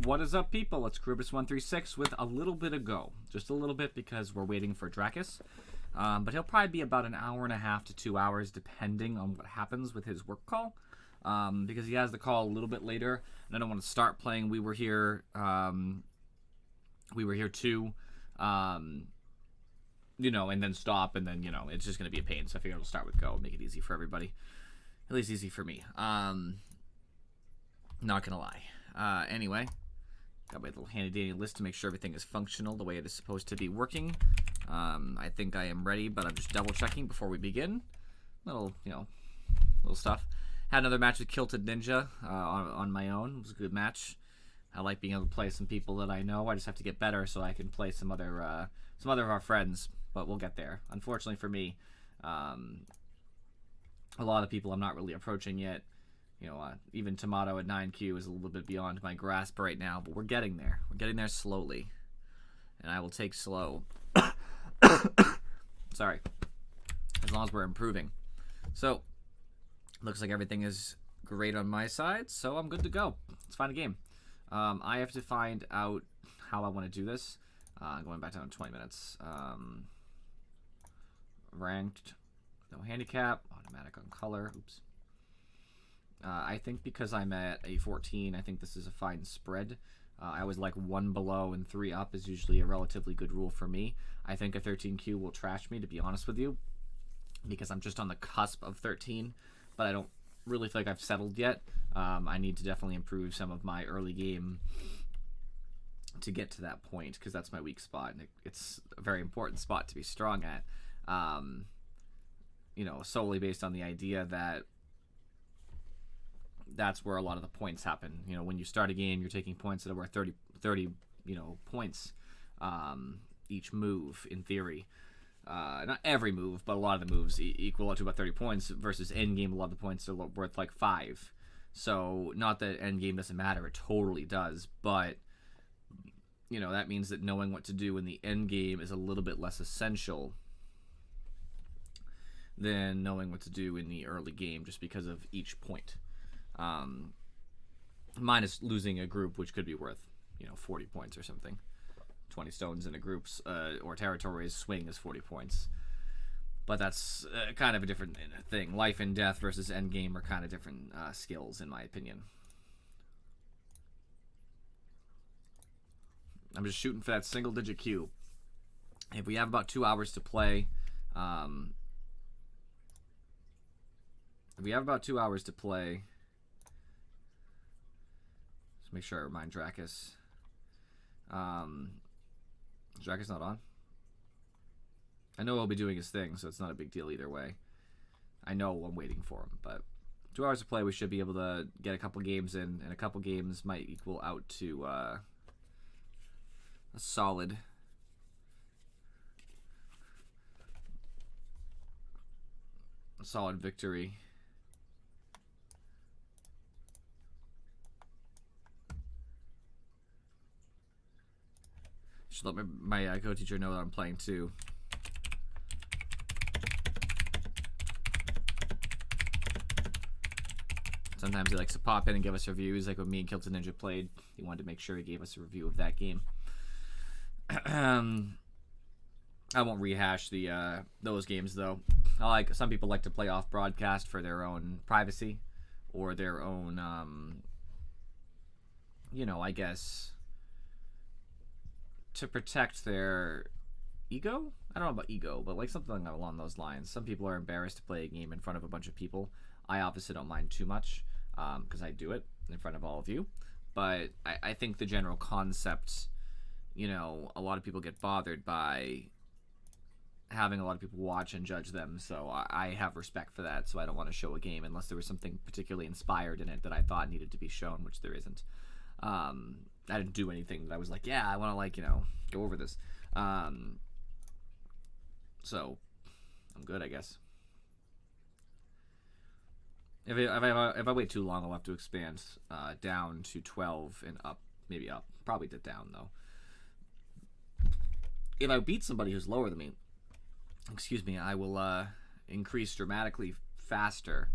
What is up, people? It's Krubus136 with a little bit of go. Just a little bit because we're waiting for Dracus. But he'll probably be about an hour and a half to 2 hours depending on what happens with his work call. Because he has the call a little bit later, and I don't want to start playing We Were Here 2, you know, and then stop, and then, you know, it's just going to be a pain. So I figured I'll start with go, make it easy for everybody. At least easy for me. Not going to lie. Anyway, got my little handy-dandy list to make sure everything is functional the way it is supposed to be working. I think I am ready, but I'm just double-checking before we begin. Little stuff. Had another match with Kilted Ninja on my own. It was a good match. I like being able to play some people that I know. I just have to get better so I can play some other of our friends, but we'll get there. Unfortunately for me, a lot of people I'm not really approaching yet. You know, even Tomato at 9Q is a little bit beyond my grasp right now, but we're getting there. We're getting there slowly, and I will take slow. Sorry. As long as we're improving. So, looks like everything is great on my side, so I'm good to go. Let's find a game. I have to find out how I want to do this. Going back down to 20 minutes. Ranked. No handicap. Automatic on color. Oops. I think because I'm at a 14, I think this is a fine spread. I always like 1 below and 3 up is usually a relatively good rule for me. I think a 13Q will trash me, to be honest with you, because I'm just on the cusp of 13, but I don't really feel like I've settled yet. I need to definitely improve some of my early game to get to that point, because that's my weak spot, and it's a very important spot to be strong at. You know, solely based on the idea that that's where a lot of the points happen. You know, when you start a game, you're taking points that are worth 30 you know, points each move, in theory. Not every move, but a lot of the moves equal out to about 30 points, versus endgame, a lot of the points are worth like 5. So, not that endgame doesn't matter, it totally does, but, you know, that means that knowing what to do in the endgame is a little bit less essential than knowing what to do in the early game, just because of each point. Minus losing a group, which could be worth, you know, 40 points or something. 20 stones in a group's or territory's swing is 40 points. But that's kind of a different thing. Life and death versus endgame are kind of different skills, in my opinion. I'm just shooting for that single-digit Q. If we have about 2 hours to play, let's make sure I remind Dracus. Dracus not on? I know he'll be doing his thing, so it's not a big deal either way. I know I'm waiting for him, but 2 hours to play, we should be able to get a couple games in, and a couple games might equal out to a solid victory. Should let my co-teacher know that I'm playing too. Sometimes he likes to pop in and give us reviews, like when me and Kilted Ninja played. He wanted to make sure he gave us a review of that game. I won't rehash the those games though. Some people like to play off broadcast for their own privacy, or their own, you know, I guess, to protect their ego? I don't know about ego, but like something along those lines. Some people are embarrassed to play a game in front of a bunch of people. I obviously don't mind too much, because I do it in front of all of you. But I think the general concept, you know, a lot of people get bothered by having a lot of people watch and judge them, so I have respect for that, so I don't want to show a game unless there was something particularly inspired in it that I thought needed to be shown, which there isn't. I didn't do anything that I was like, yeah, I want to, like, you know, go over this. So, I'm good, I guess. If I wait too long, I'll have to expand down to 12 and up. Maybe up. Probably to down, though. If I beat somebody who's lower than me, excuse me, I will increase dramatically faster,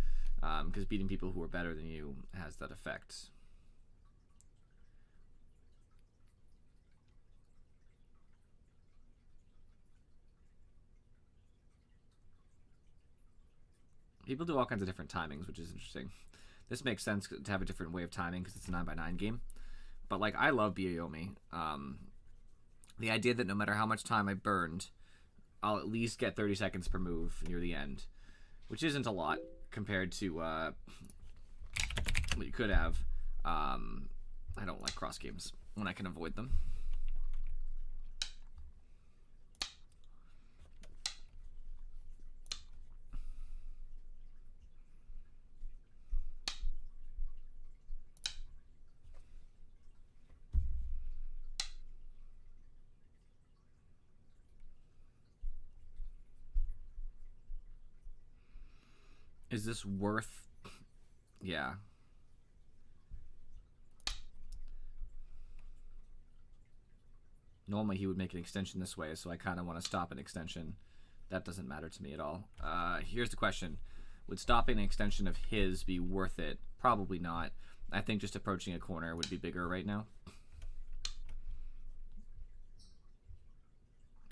because beating people who are better than you has that effect. People do all kinds of different timings, which is interesting. This makes sense to have a different way of timing because it's a 9x9 game. But, like, I love Biyoyomi. The idea that no matter how much time I burned, I'll at least get 30 seconds per move near the end, which isn't a lot compared to what you could have. I don't like cross games when I can avoid them. Is this worth... Yeah. Normally he would make an extension this way, so I kind of want to stop an extension. That doesn't matter to me at all. Here's the question. Would stopping an extension of his be worth it? Probably not. I think just approaching a corner would be bigger right now.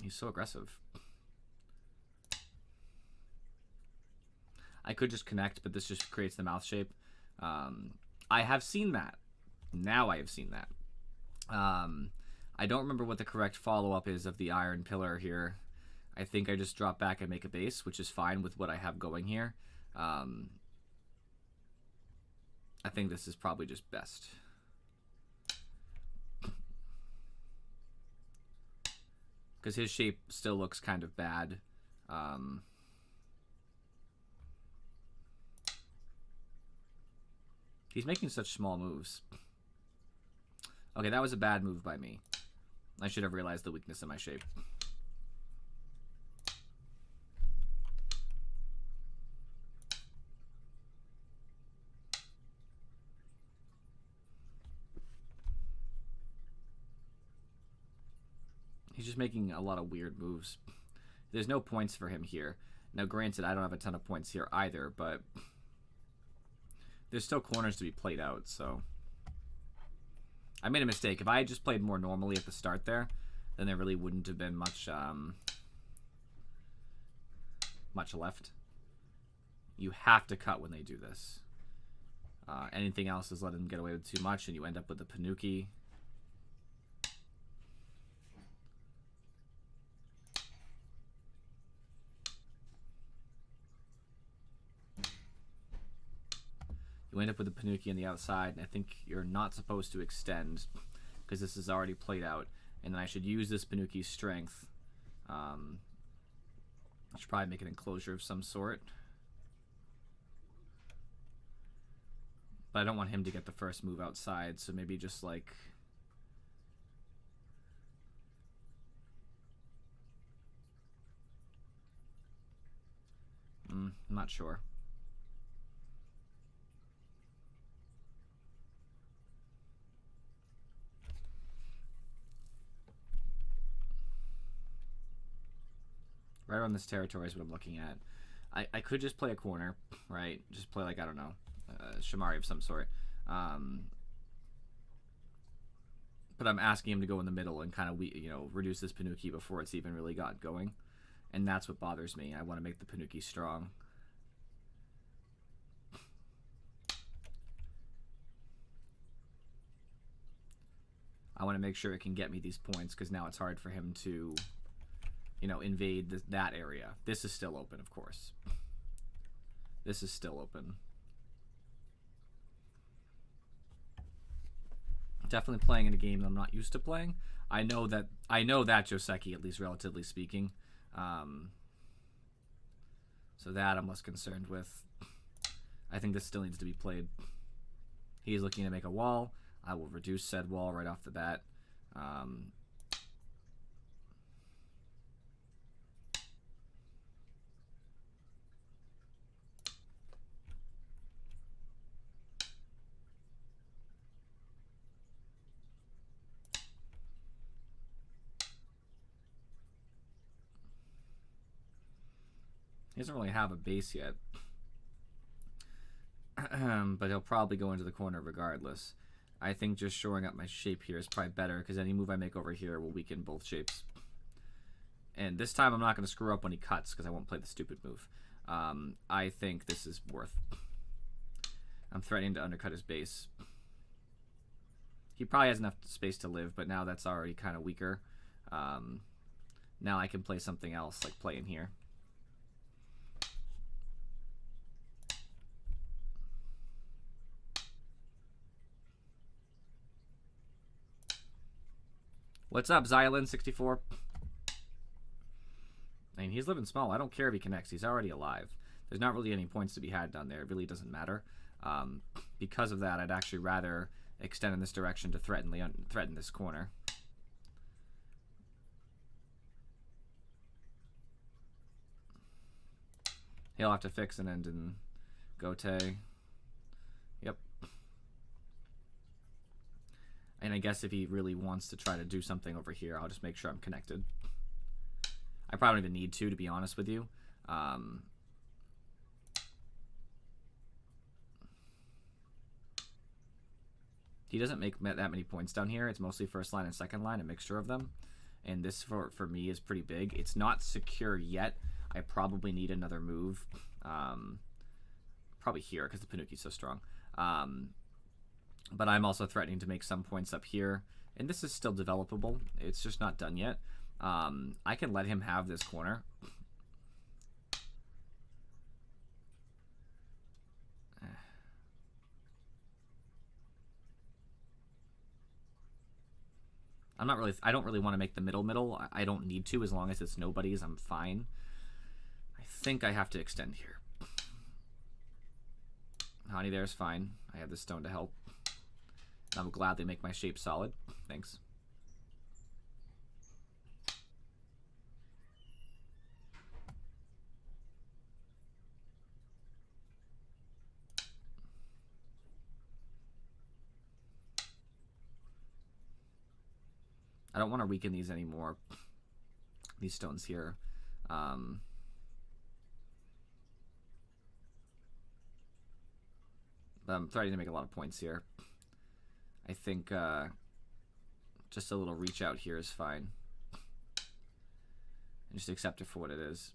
He's so aggressive. I could just connect, but this just creates the mouth shape. I have seen that. Now I have seen that. I don't remember what the correct follow-up is of the iron pillar here. I think I just drop back and make a base, which is fine with what I have going here. I think this is probably just best. Because his shape still looks kind of bad. He's making such small moves. Okay, that was a bad move by me. I should have realized the weakness in my shape. He's just making a lot of weird moves. There's no points for him here. Now, granted, I don't have a ton of points here either, but there's still corners to be played out, so... I made a mistake. If I had just played more normally at the start there, then there really wouldn't have been much left. You have to cut when they do this. Anything else is letting them get away with too much, and you end up with the Panuki. You end up with the Panuki on the outside, and I think you're not supposed to extend because this is already played out. And then I should use this Panuki's strength. I should probably make an enclosure of some sort. But I don't want him to get the first move outside, so maybe just like... I'm not sure. Right around this territory is what I'm looking at. I could just play a corner, right? Just play like, I don't know, Shamari of some sort. But I'm asking him to go in the middle and kind of, reduce this Panuki before it's even really got going. And that's what bothers me. I want to make the Panuki strong. I want to make sure it can get me these points because now it's hard for him to... invade that area. This is still open, of course. This is still open. Definitely playing in a game that I'm not used to playing. I know that Joseki, at least relatively speaking. So that I'm less concerned with. I think this still needs to be played. He's looking to make a wall. I will reduce said wall right off the bat. He doesn't really have a base yet. But he'll probably go into the corner regardless. I think just shoring up my shape here is probably better because any move I make over here will weaken both shapes. And this time I'm not going to screw up when he cuts because I won't play the stupid move. I think this is worth. I'm threatening to undercut his base. He probably has enough space to live, but now that's already kind of weaker. Now I can play something else, like play in here. What's up, Xylin64? I mean, he's living small. I don't care if he connects. He's already alive. There's not really any points to be had down there. It really doesn't matter. Because of that, I'd actually rather extend in this direction to threaten this corner. He'll have to fix an end in Gote. Yep. And I guess if he really wants to try to do something over here, I'll just make sure I'm connected. I probably don't even need to be honest with you. He doesn't make that many points down here. It's mostly first line and second line, a mixture of them. And this, for me, is pretty big. It's not secure yet. I probably need another move. Probably here, because the Panuki's so strong. But I'm also threatening to make some points up here. And this is still developable. It's just not done yet. I can let him have this corner. I don't really want to make the middle. I don't need to, as long as it's nobody's, I'm fine. I think I have to extend here. Honey there's fine. I have this stone to help. I will gladly make my shape solid. Thanks. I don't want to weaken these anymore. These stones here. But I'm threatening to make a lot of points here. I think just a little reach out here is fine. And just accept it for what it is.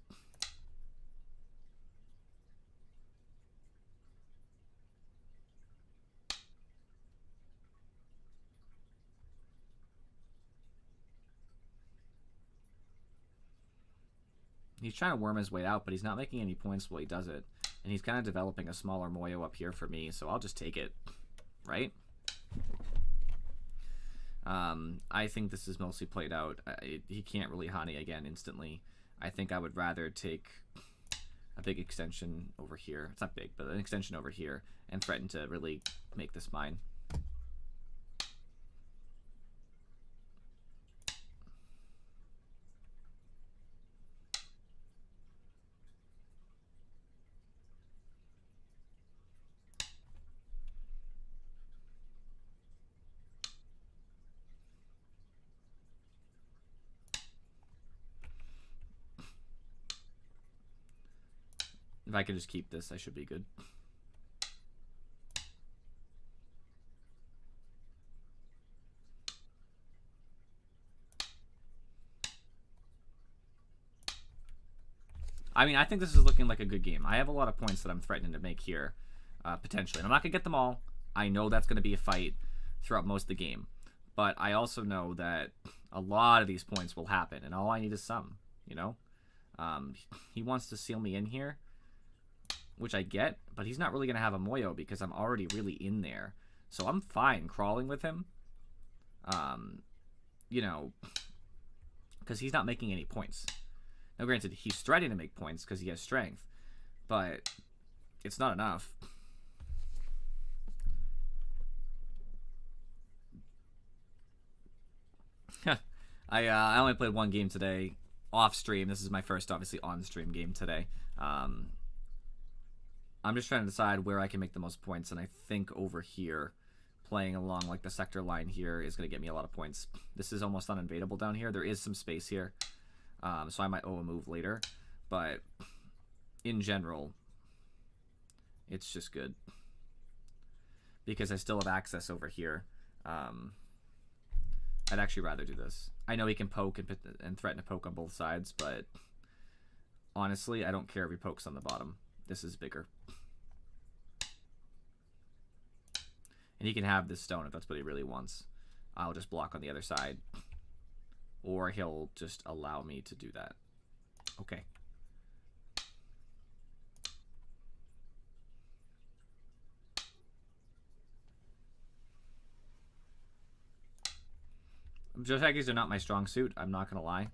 He's trying to worm his way out, but he's not making any points while he does it. And he's kind of developing a smaller Moyo up here for me, so I'll just take it. Right? I think this is mostly played out. He can't really Hani again instantly. I think I would rather take a big extension over here. It's not big, but an extension over here. And threaten to really make this mine. If I can just keep this, I should be good. I mean, I think this is looking like a good game. I have a lot of points that I'm threatening to make here, potentially. And I'm not going to get them all. I know that's going to be a fight throughout most of the game. But I also know that a lot of these points will happen, and all I need is some, you know? He wants to seal me in here, which I get, but he's not really going to have a Moyo because I'm already really in there. So I'm fine crawling with him, you know, because he's not making any points. Now, granted, he's threatening to make points because he has strength, but it's not enough. I only played one game today off stream. This is my first, obviously, on stream game today. I'm just trying to decide where I can make the most points, and I think over here, playing along like the sector line here is going to get me a lot of points. This is almost uninvadable down here. There is some space here, so I might owe a move later, but in general, it's just good because I still have access over here. I'd actually rather do this. I know he can poke and threaten to poke on both sides, but Honestly, I don't care if he pokes on the bottom. This is bigger. And he can have this stone if that's what he really wants. I'll just block on the other side. Or he'll just allow me to do that. Okay. Josekis are not my strong suit, I'm not going to lie.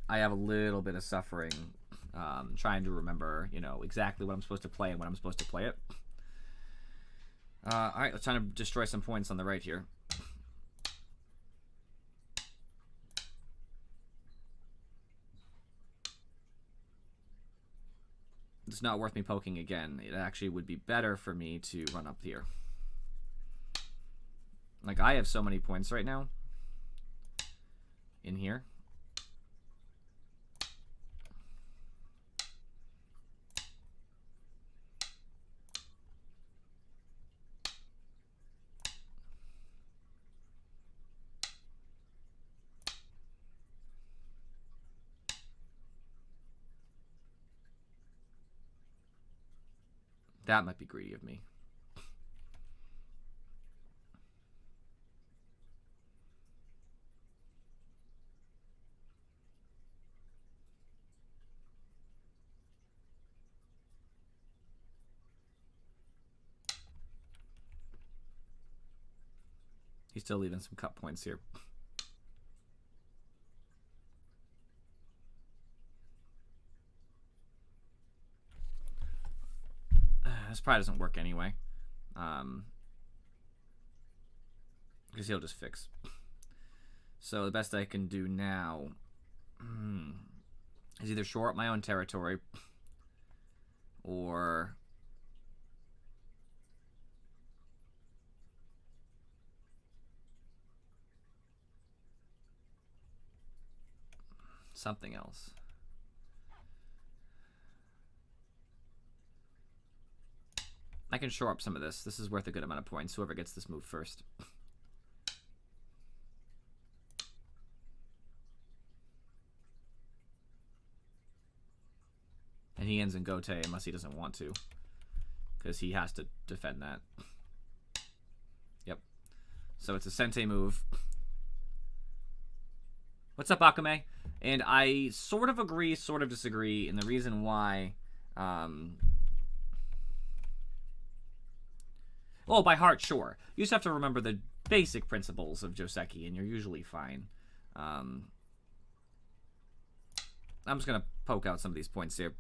I have a little bit of suffering trying to remember, you know, exactly what I'm supposed to play and when I'm supposed to play it. Alright, let's try to destroy some points on the right here. It's not worth me poking again. It actually would be better for me to run up here. Like, I have so many points right now in here. That might be greedy of me. He's still leaving some cut points here. This probably doesn't work anyway. Because he'll just fix. So the best I can do now is either shore up my own territory or something else. I can shore up some of this. This is worth a good amount of points, whoever gets this move first. And he ends in Gote unless he doesn't want to. Because he has to defend that. Yep. So it's a Sente move. What's up, Akame? And I sort of agree, sort of disagree, and the reason why... well, by heart, sure. You just have to remember the basic principles of Joseki, and you're usually fine. I'm just going to poke out some of these points here.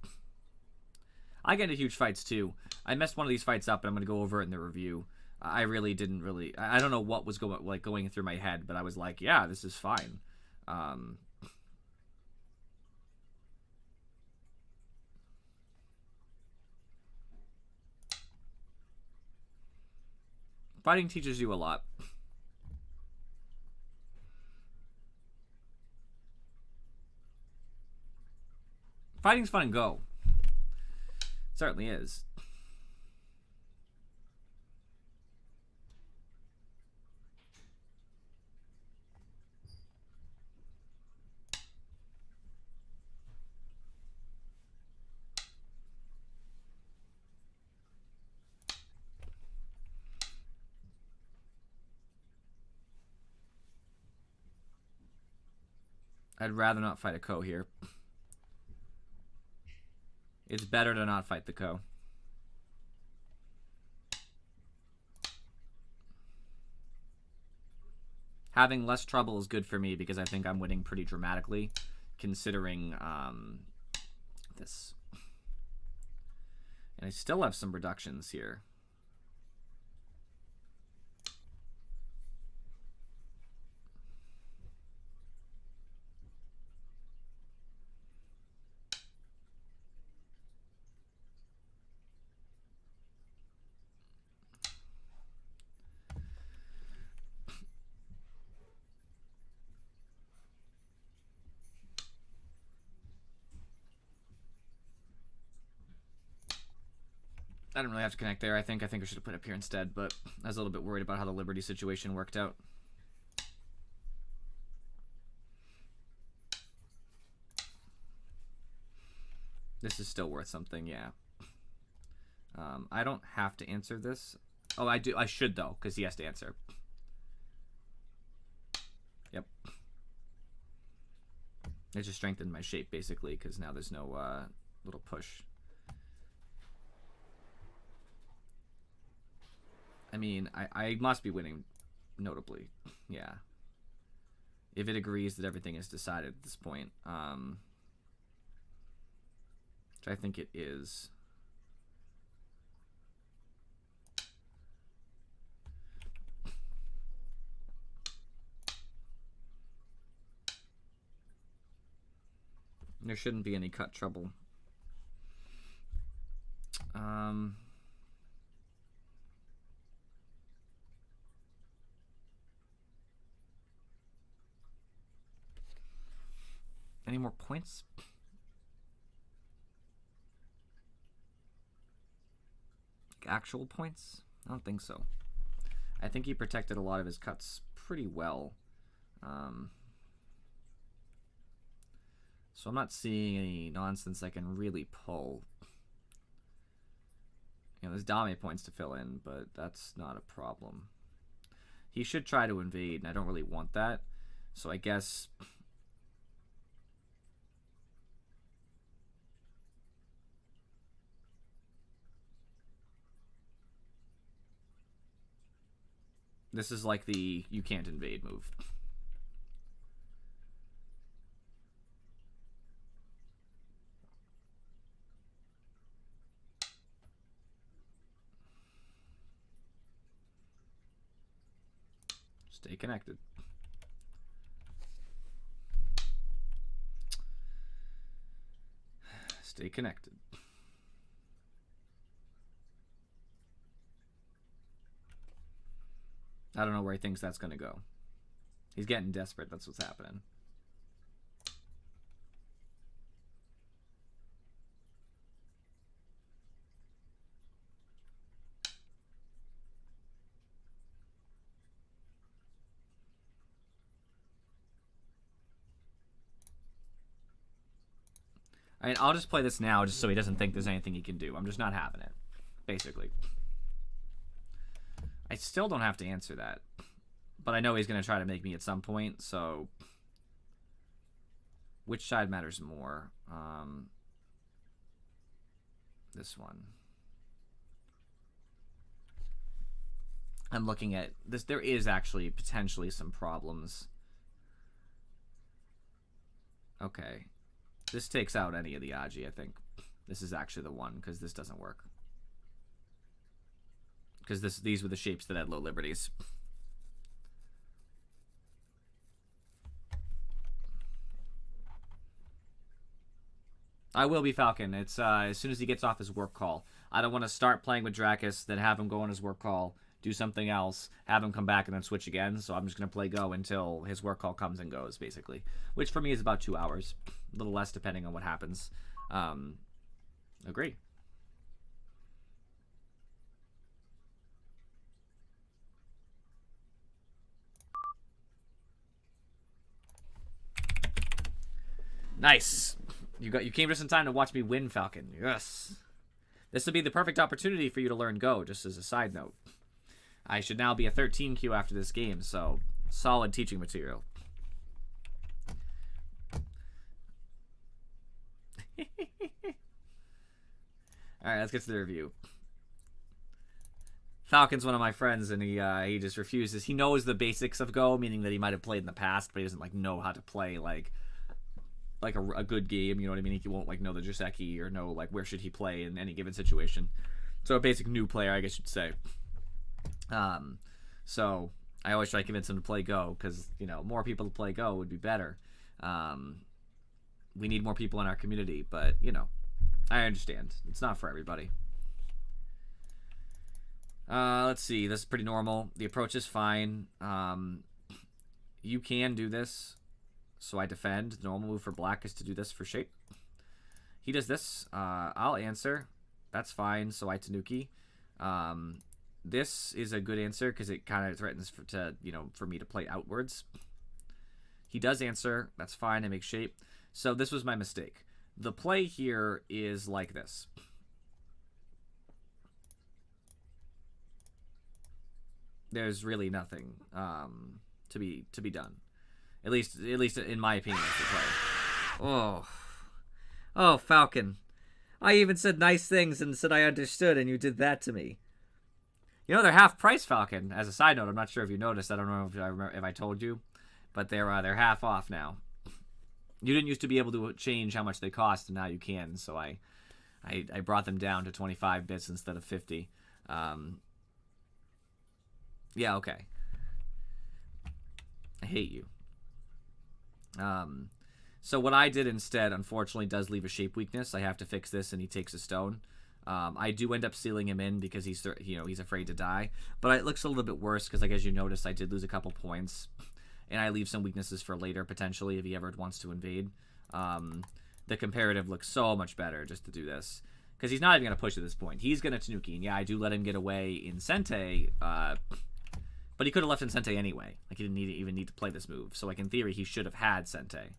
I get into huge fights, too. I messed one of these fights up, and I'm going to go over it in the review. I really didn't really... I don't know what was going through my head, but I was like, yeah, this is fine. Fighting teaches you a lot. Fighting's fun and go. It certainly is. I'd rather not fight a Ko here. It's better to not fight the Ko. Having less trouble is good for me because I think I'm winning pretty dramatically, considering this. And I still have some reductions here. I didn't really have to connect there. I think I should have put it up here instead, but I was a little bit worried about how the Liberty situation worked out. This is still worth something, yeah. I don't have to answer this. Oh, I do. I should, though, because he has to answer. Yep. It just strengthened my shape, basically, because now there's no little push. I mean, I must be winning, notably. Yeah. If it agrees that everything is decided at this point. Which I think it is. There shouldn't be any cut trouble. Any more points? Actual points? I don't think so. I think he protected a lot of his cuts pretty well. So I'm not seeing any nonsense I can really pull. You know, there's Dame points to fill in, but that's not a problem. He should try to invade, and I don't really want that. So I guess... This is like the you can't invade move. Stay connected. Stay connected. I don't know where he thinks that's going to go. He's getting desperate. That's what's happening. I mean, I'll just play this now just so he doesn't think there's anything he can do. I'm just not having it, basically. I still don't have to answer that. But I know he's going to try to make me at some point, so... Which side matters more? This one. I'm looking at this. There is actually potentially some problems. Okay. This takes out any of the Aji, I think. This is actually the one, because this doesn't work. Because these were the shapes that had low liberties. I will be Falcon. It's as soon as he gets off his work call. I don't want to start playing with Dracus, then have him go on his work call, do something else, have him come back, and then switch again. So I'm just going to play Go until his work call comes and goes, basically. Which for me is about 2 hours. A little less depending on what happens. Agree. Nice. You came just in time to watch me win, Falcon. Yes. This would be the perfect opportunity for you to learn Go, just as a side note. I should now be a 13Q after this game, so solid teaching material. Alright, let's get to the review. Falcon's one of my friends, and he just refuses. He knows the basics of Go, meaning that he might have played in the past, but he doesn't know how to play a good game, you know what I mean? He won't know the Joseki or know where should he play in any given situation. So a basic new player, I guess you'd say. So I always try to convince him to play Go because more people to play Go would be better. We need more people in our community, but I understand it's not for everybody. Let's see. This is pretty normal. The approach is fine. You can do this. So I defend. The normal move for black is to do this for shape. He does this. I'll answer. That's fine. So I Tanuki. This is a good answer because it kind of threatens for me to play outwards. He does answer. That's fine. I make shape. So this was my mistake. the play here is like this. There's really nothing to be done. At least in my opinion, is the play. Oh, Falcon. I even said nice things and said I understood, and you did that to me. You know, they're half price, Falcon. As a side note, I'm not sure if you noticed. I don't know if I told you, but they're half off now. You didn't used to be able to change how much they cost, and now you can. So I brought them down to 25 bits instead of 50. Yeah, okay. I hate you. So what I did instead, unfortunately, does leave a shape weakness. I have to fix this, and he takes a stone. I do end up sealing him in because he's afraid to die. But it looks a little bit worse because, like, as you noticed, I did lose a couple points, and I leave some weaknesses for later potentially if he ever wants to invade. The comparative looks so much better just to do this because he's not even going to push at this point. He's going to Tanuki, and yeah, I do let him get away in Sente. But he could have left in Sente anyway. Like, he didn't even need to play this move. So, like, in theory, he should have had Sente.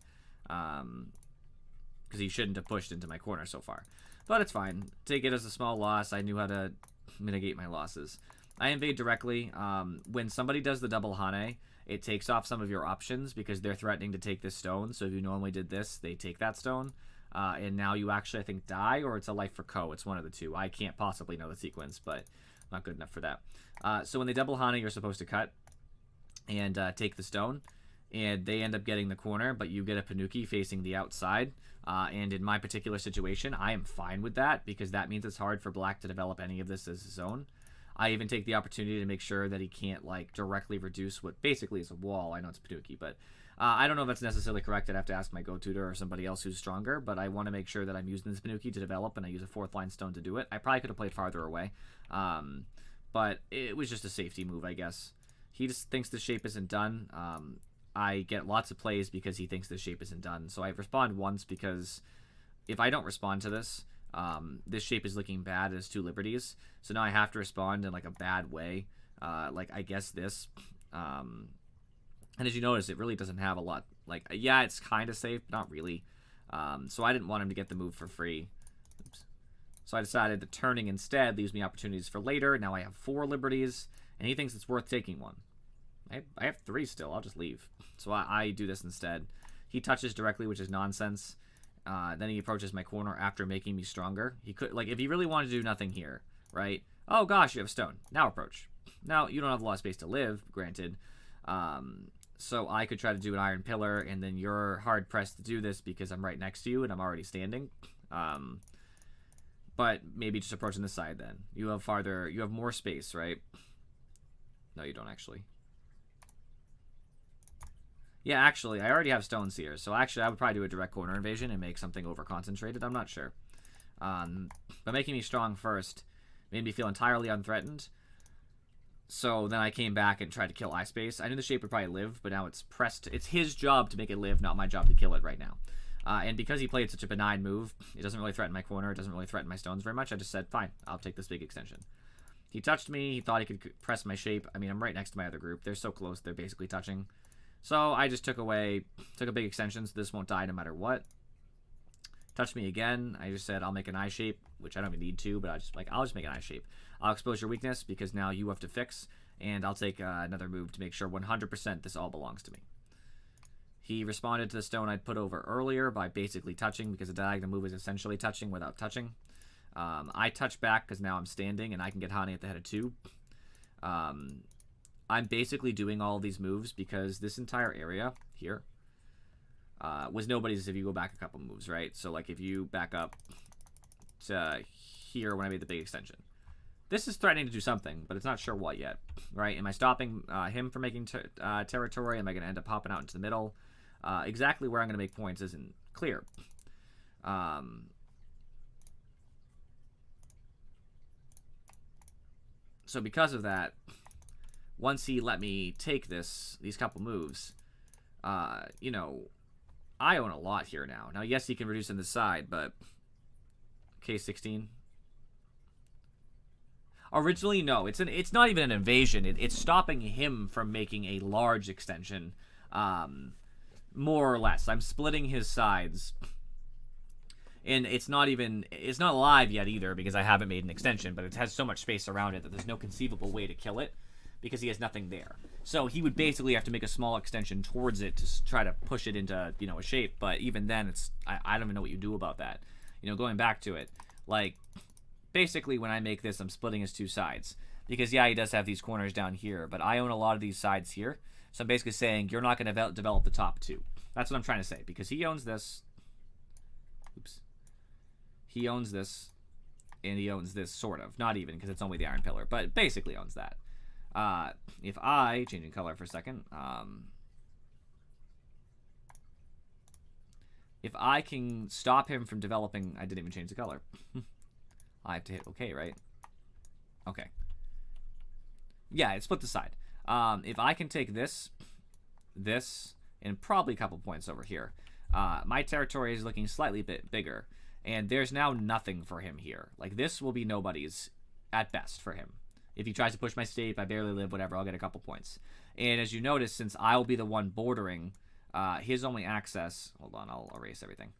Because he shouldn't have pushed into my corner so far. But it's fine. Take it as a small loss. I knew how to mitigate my losses. I invade directly. When somebody does the double Hane, it takes off some of your options because they're threatening to take this stone. So if you normally did this, they take that stone. And now you actually, I think, die, or it's a life for Ko. It's one of the two. I can't possibly know the sequence, but not good enough for that. So when they double Hane, you're supposed to cut and take the stone. And they end up getting the corner, but you get a Panuki facing the outside. And in my particular situation, I am fine with that because that means it's hard for Black to develop any of this as his own. I even take the opportunity to make sure that he can't, like, directly reduce what basically is a wall. I know it's Panuki, but I don't know if that's necessarily correct. I'd have to ask my go-tutor or somebody else who's stronger, but I want to make sure that I'm using this Panuki to develop, and I use a 4th line stone to do it. I probably could have played farther away, but it was just a safety move, I guess. He just thinks the shape isn't done. I get lots of plays because he thinks the shape isn't done. So I respond once because if I don't respond to this, this shape is looking bad as 2 liberties. So now I have to respond in, like, a bad way. Like, I guess this. And as you notice, it really doesn't have a lot. Like, yeah, it's kind of safe, but not really. So I didn't want him to get the move for free. Oops. So I decided that turning instead leaves me opportunities for later. Now I have 4 liberties, and he thinks it's worth taking one. I have 3 still. I'll just leave. So I do this instead. He touches directly, which is nonsense. Then he approaches my corner after making me stronger. He could, like, if he really wanted to do nothing here, right? Oh gosh, you have stone. Now approach. Now you don't have a lot of space to live, granted. So I could try to do an iron pillar, and then you're hard pressed to do this because I'm right next to you and I'm already standing. But maybe just approaching the side then. You have more space, right? No, you don't actually. Yeah, actually, I already have stones here. So actually, I would probably do a direct corner invasion and make something over-concentrated. I'm not sure. But making me strong first made me feel entirely unthreatened. So then I came back and tried to kill iSpace. I knew the shape would probably live, but now it's pressed. It's his job to make it live, not my job to kill it right now. And because he played such a benign move, it doesn't really threaten my corner. It doesn't really threaten my stones very much. I just said, fine, I'll take this big extension. He touched me. He thought he could press my shape. I mean, I'm right next to my other group. They're so close. They're basically touching. So I just took a big extension so this won't die no matter what. Touched me again. I just said I'll make an eye shape, which I don't even need to, but I'll just make an eye shape. I'll expose your weakness because now you have to fix, and I'll take another move to make sure 100% this all belongs to me. He responded to the stone I'd put over earlier by basically touching because the diagonal move is essentially touching without touching. I touch back because now I'm standing and I can get Hane at the head of 2. I'm basically doing all of these moves because this entire area here was nobody's if you go back a couple moves, right? So, like, if you back up to here when I made the big extension. This is threatening to do something, but it's not sure what yet, right? Am I stopping him from making territory? Am I going to end up popping out into the middle? Exactly where I'm going to make points isn't clear. So because of that, once he let me take these couple moves, you know, I own a lot here now. Now, yes, he can reduce on the side, but K16. Originally, no. It's not even an invasion. It's stopping him from making a large extension, more or less. I'm splitting his sides. And it's not live yet either because I haven't made an extension, but it has so much space around it that there's no conceivable way to kill it because he has nothing there. So he would basically have to make a small extension towards it to try to push it into, a shape. But even then, I don't even know what you do about that. Going back to it, like, basically when I make this, I'm splitting his two sides. Because, yeah, he does have these corners down here, but I own a lot of these sides here. So I'm basically saying you're not going to develop the top two. That's what I'm trying to say. Because he owns this. Oops. He owns this. And he owns this, sort of. Not even, because it's only the iron pillar. But basically owns that. If I, changing color for a second, if I can stop him from developing, I didn't even change the color. I have to hit OK, right? Okay. Yeah, it split the side. If I can take this, and probably a couple points over here, my territory is looking slightly bit bigger, and there's now nothing for him here. Like, this will be nobody's at best for him. If he tries to push my state, I barely live, whatever, I'll get a couple points. And as you notice, since I'll be the one bordering, his only access... Hold on, I'll erase everything.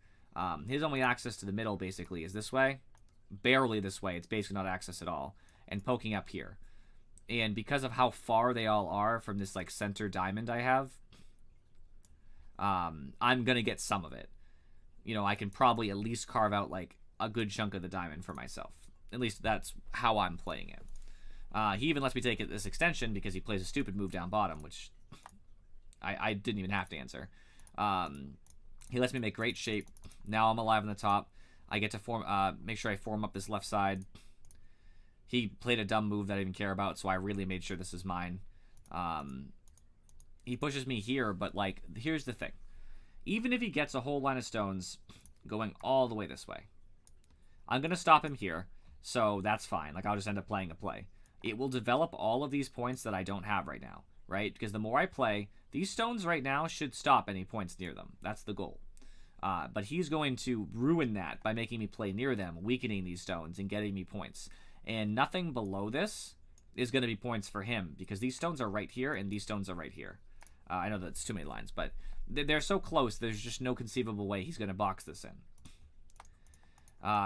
His only access to the middle, basically, is this way. Barely this way. It's basically not access at all. And poking up here. And because of how far they all are from this, like, center diamond I have, I'm going to get some of it. I can probably at least carve out, like, a good chunk of the diamond for myself. At least that's how I'm playing it. He even lets me take this extension because he plays a stupid move down bottom, which I didn't even have to answer. He lets me make great shape. Now I'm alive on the top. I get to make sure I form up this left side. He played a dumb move that I didn't care about, so I really made sure this is mine. He pushes me here, but, like, here's the thing. Even if he gets a whole line of stones going all the way this way, I'm going to stop him here, so that's fine. Like, I'll just end up playing a play. It will develop all of these points that I don't have right now, right? Because the more I play, these stones right now should stop any points near them. That's the goal. But he's going to ruin that by making me play near them, weakening these stones, and getting me points. And nothing below this is going to be points for him, because these stones are right here, and these stones are right here. I know that's too many lines, but they're so close, there's just no conceivable way he's going to box this in.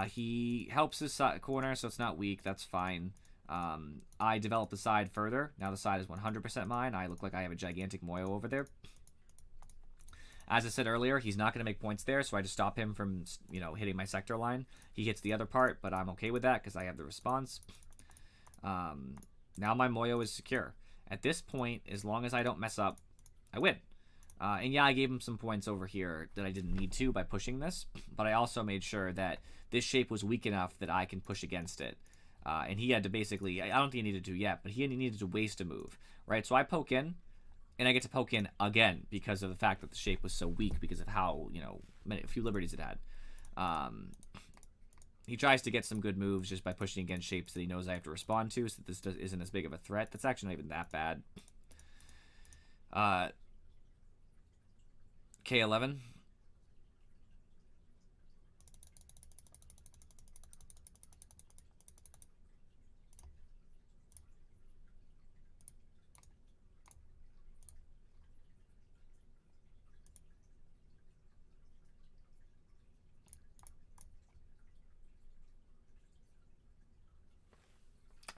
He helps his corner, so it's not weak. That's fine. I develop the side further. Now the side is 100% mine. I look like I have a gigantic Moyo over there. As I said earlier, he's not going to make points there, so I just stop him from, hitting my sector line. He hits the other part, but I'm okay with that because I have the response. Now my Moyo is secure. At this point, as long as I don't mess up, I win. And yeah, I gave him some points over here that I didn't need to by pushing this, but I also made sure that this shape was weak enough that I can push against it. And he had to basically, I don't think he needed to yet, but he needed to waste a move, right? So I poke in, and I get to poke in again because of the fact that the shape was so weak because of how, a few liberties it had. He tries to get some good moves just by pushing against shapes that he knows I have to respond to, so that this isn't as big of a threat. That's actually not even that bad. K11.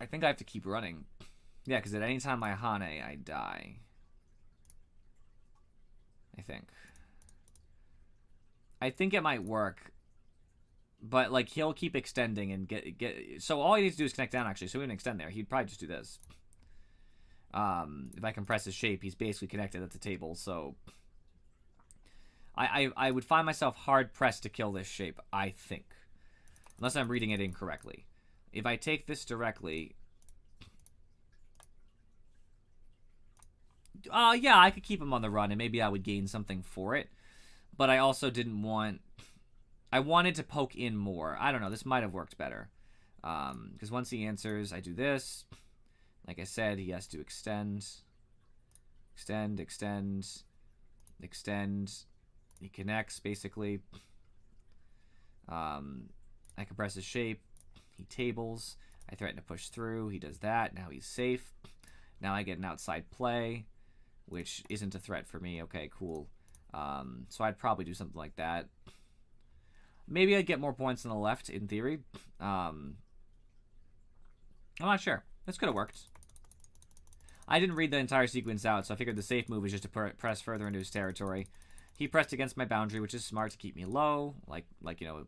I think I have to keep running. Yeah, because at any time I Hane, I die. I think it might work. But, like, he'll keep extending and get... So all he needs to do is connect down, actually. So he wouldn't extend there. He'd probably just do this. If I compress his shape, he's basically connected at the table, so... I would find myself hard-pressed to kill this shape, I think. Unless I'm reading it incorrectly. If I take this directly... yeah, I could keep him on the run, and maybe I would gain something for it. But I also didn't want... I wanted to poke in more. I don't know, this might have worked better. Because once he answers, I do this. Like I said, he has to extend. Extend, extend, extend. He connects, basically. I compress his shape. He tables. I threaten to push through. He does that. Now he's safe. Now I get an outside play, which isn't a threat for me. Okay, cool. So I'd probably do something like that. Maybe I'd get more points on the left, in theory. I'm not sure. This could have worked. I didn't read the entire sequence out, so I figured the safe move was just to press further into his territory. He pressed against my boundary, which is smart to keep me low, like you know,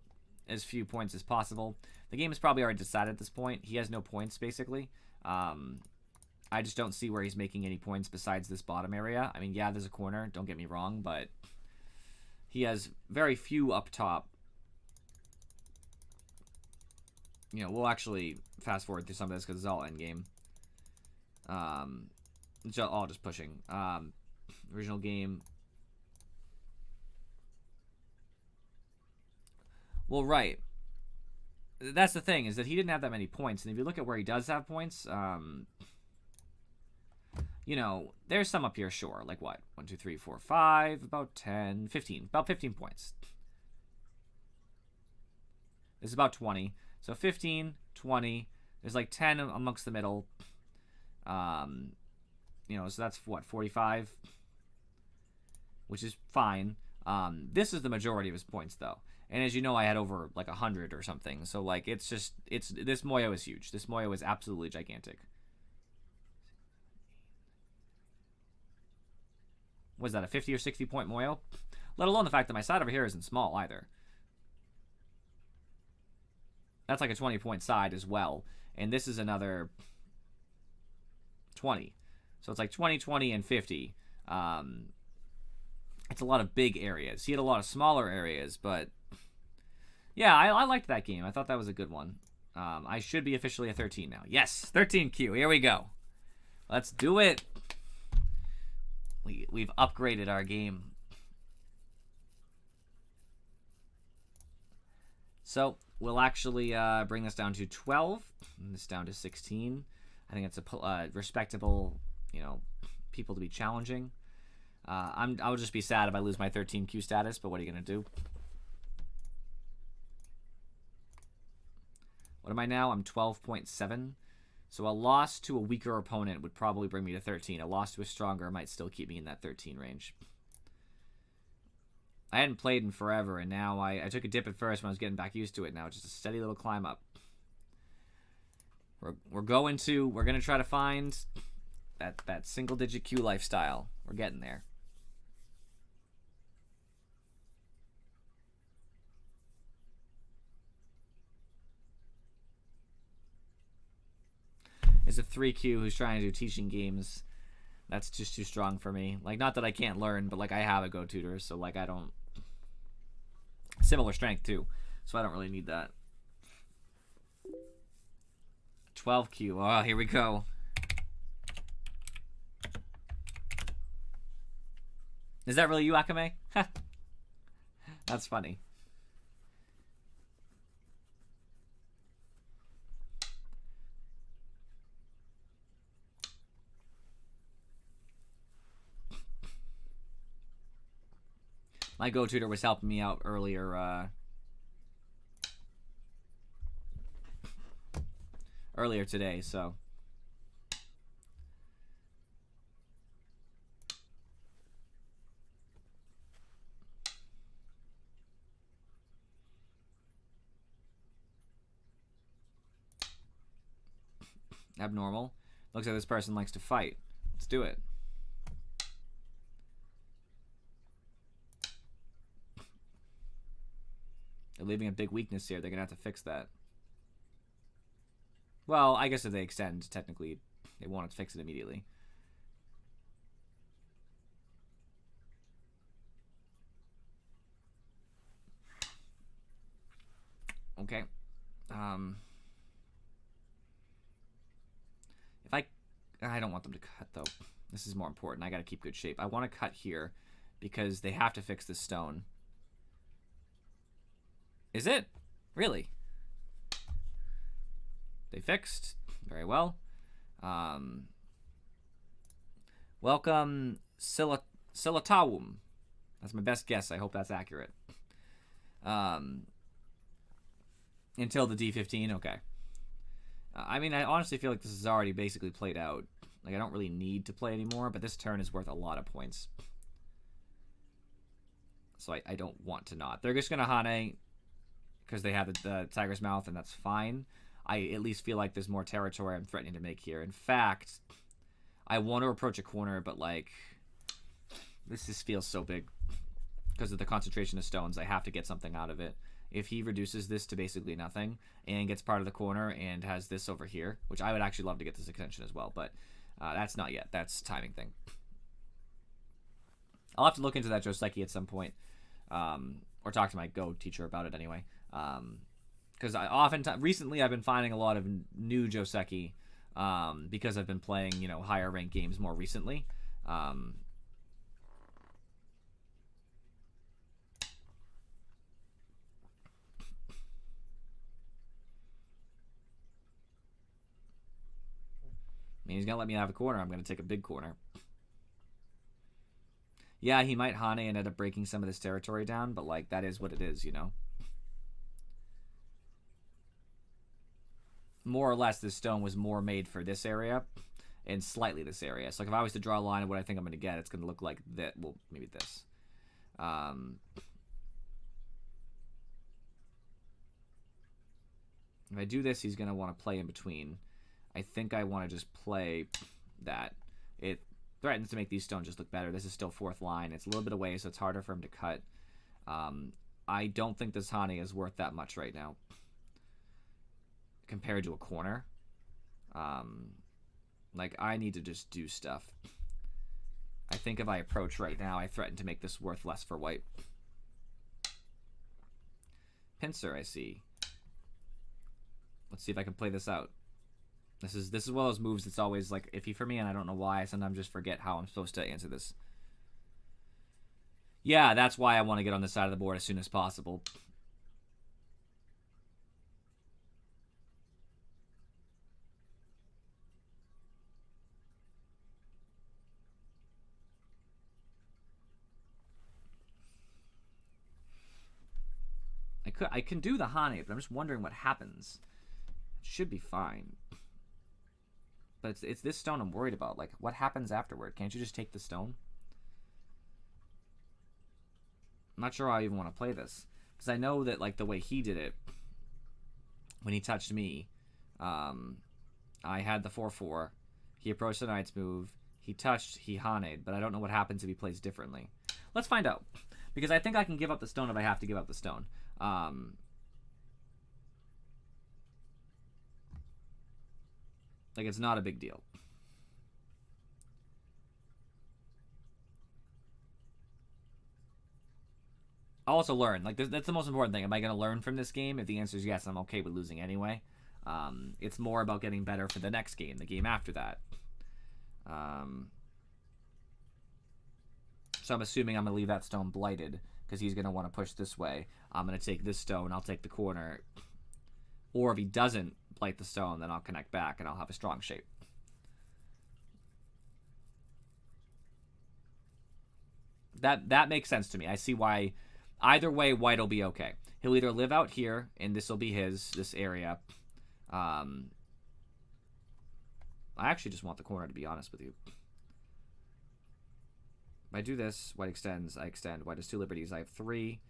as few points as possible. The game is probably already decided at this point. He has no points, basically. I just don't see where he's making any points besides this bottom area. I mean, yeah, there's a corner, don't get me wrong, but he has very few up top. You know, we'll actually fast forward through some of this because it's all endgame. It's all just pushing. Original game. Well, right. That's the thing, is that he didn't have that many points. And if you look at where he does have points, you know, there's some up here, sure. Like what? 1, 2, 3, 4, 5, about 10, 15. About 15 points. This is about 20. So 15, 20. There's like 10 amongst the middle. You know, so that's what, 45? Which is fine. This is the majority of his points, though. And as you know, I had over like 100 or something. So like, this Moyo is huge. This Moyo is absolutely gigantic. Was that a 50 or 60 point Moyo? Let alone the fact that my side over here isn't small either. That's like a 20 point side as well. And this is another 20. So it's like 20, 20, and 50. It's a lot of big areas. He had a lot of smaller areas, but yeah, I liked that game. I thought that was a good one. I should be officially a 13 now. Yes, 13Q. Here we go. Let's do it. We've upgraded our game. So we'll actually bring this down to 12. And this down to 16. I think it's a respectable, you know, people to be challenging. I'll just be sad if I lose my 13Q status, but what are you gonna do? What am I now? I'm 12.7. So a loss to a weaker opponent would probably bring me to 13. A loss to a stronger might still keep me in that 13 range. I hadn't played in forever, and now I took a dip at first when I was getting back used to it. Now it's just a steady little climb up. We're going to try to find that single-digit Q lifestyle. We're getting there. Is a 3Q who's trying to do teaching games. That's just too strong for me. Like, not that I can't learn, but like I have a Go tutor, so like I don't. Similar strength too, so I don't really need that. 12Q. Oh, here we go. Is that really you, Akame? That's funny. My Go tutor was helping me out earlier. Earlier today, so. Abnormal. Looks like this person likes to fight. Let's do it. They're leaving a big weakness here. They're going to have to fix that. Well, I guess if they extend, technically, they won't fix it immediately. Okay. If I don't want them to cut, though. This is more important. I got to keep good shape. I want to cut here because they have to fix this stone. Is it? Really? They fixed. Very well. Welcome, Silatawum. That's my best guess. I hope that's accurate. Until the D15, okay. I mean, I honestly feel like this is already basically played out. Like, I don't really need to play anymore, but this turn is worth a lot of points. So I don't want to not. They're just going to Hane. because they have the Tiger's Mouth, and that's fine. I at least feel like there's more territory I'm threatening to make here. In fact, I want to approach a corner, but like this just feels so big because of the concentration of stones. I have to get something out of it. If he reduces this to basically nothing and gets part of the corner and has this over here, which I would actually love to get this extension as well, but that's not yet. That's a timing thing. I'll have to look into that Joseki at some point, or talk to my Go teacher about it anyway. Because recently I've been finding a lot of new Joseki because I've been playing, you know, higher ranked games more recently. I mean, he's going to let me have a corner. I'm going to take a big corner. Yeah, he might Hane and end up breaking some of this territory down, but, like, that is what it is, you know? More or less, this stone was more made for this area and slightly this area. So, like, if I was to draw a line of what I think I'm going to get, it's going to look like that. Well, maybe this. If I do this, he's going to want to play in between. I think I want to just play that. It threatens to make these stones just look better. This is still fourth line. It's a little bit away, so it's harder for him to cut. I don't think this Hane is worth that much right now compared to a corner. Like, I need to just do stuff. I think if I approach right now, I threaten to make this worth less for white. Pincer, I see. Let's see if I can play this out. This is one of those moves that's always like iffy for me, and I don't know why. I sometimes just forget how I'm supposed to answer this. Yeah, that's why I want to get on this side of the board as soon as possible. I can do the Hane, but I'm just wondering what happens. It should be fine. But it's this stone I'm worried about. Like, what happens afterward? Can't you just take the stone? I'm not sure how I even want to play this. Because I know that, like, the way he did it, when he touched me, I had the 4-4. He approached the Knight's move. He touched, he Haned, but I don't know what happens if he plays differently. Let's find out. Because I think I can give up the stone if I have to give up the stone. Like, it's not a big deal. I'll also learn. Like, that's the most important thing. Am I going to learn from this game? If the answer is yes, I'm okay with losing anyway. It's more about getting better for the next game, the game after that. So I'm assuming I'm going to leave that stone blighted because he's going to want to push this way. I'm going to take this stone. I'll take the corner. Or if he doesn't blight the stone, then I'll connect back and I'll have a strong shape. That makes sense to me. I see why. Either way, white will be okay. He'll either live out here, and this will be this area. I actually just want the corner, to be honest with you. If I do this, white extends, I extend. White has 2 liberties, I have 3.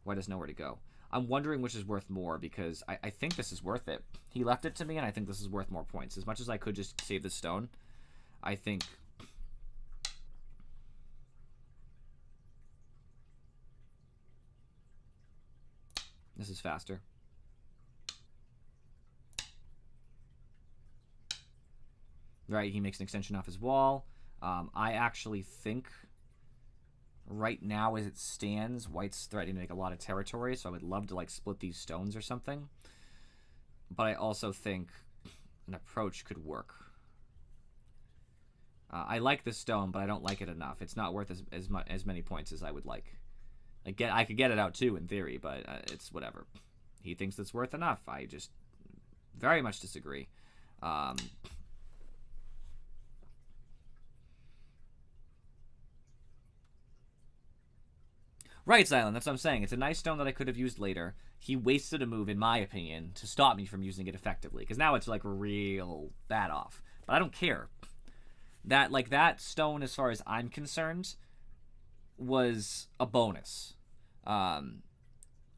White has nowhere to go. I'm wondering which is worth more, because I think this is worth it. He left it to me, and I think this is worth more points. As much as I could just save this stone, I think... this is faster. Right, he makes an extension off his wall. I actually think right now as it stands, white's threatening to make a lot of territory, so I would love to like split these stones or something. But I also think an approach could work. I like this stone, but I don't like it enough. It's not worth as many points as I would like. I could get it out too in theory, but it's whatever. He thinks it's worth enough. I just very much disagree. Right, Silent, that's what I'm saying. It's a nice stone that I could have used later. He wasted a move, in my opinion, to stop me from using it effectively. Because now it's, like, real bad off. But I don't care. That stone, as far as I'm concerned, was a bonus.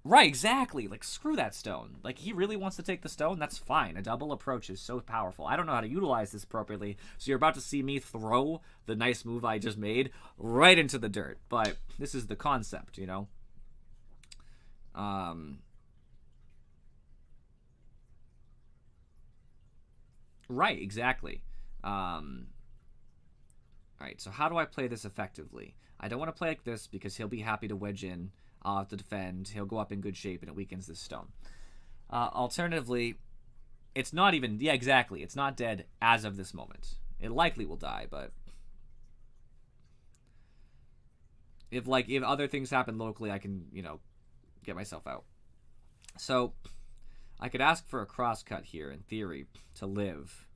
Right, exactly. Like, screw that stone. Like, he really wants to take the stone? That's fine. A double approach is so powerful. I don't know how to utilize this appropriately, so you're about to see me throw the nice move I just made right into the dirt. But this is the concept, you know? Right, exactly. Alright, so how do I play this effectively? I don't want to play like this because he'll be happy to wedge in. I'll have to defend. He'll go up in good shape and it weakens this stone. Alternatively, it's not even... Yeah, exactly. It's not dead as of this moment. It likely will die, but... If other things happen locally, I can, you know, get myself out. So, I could ask for a crosscut here, in theory, to live.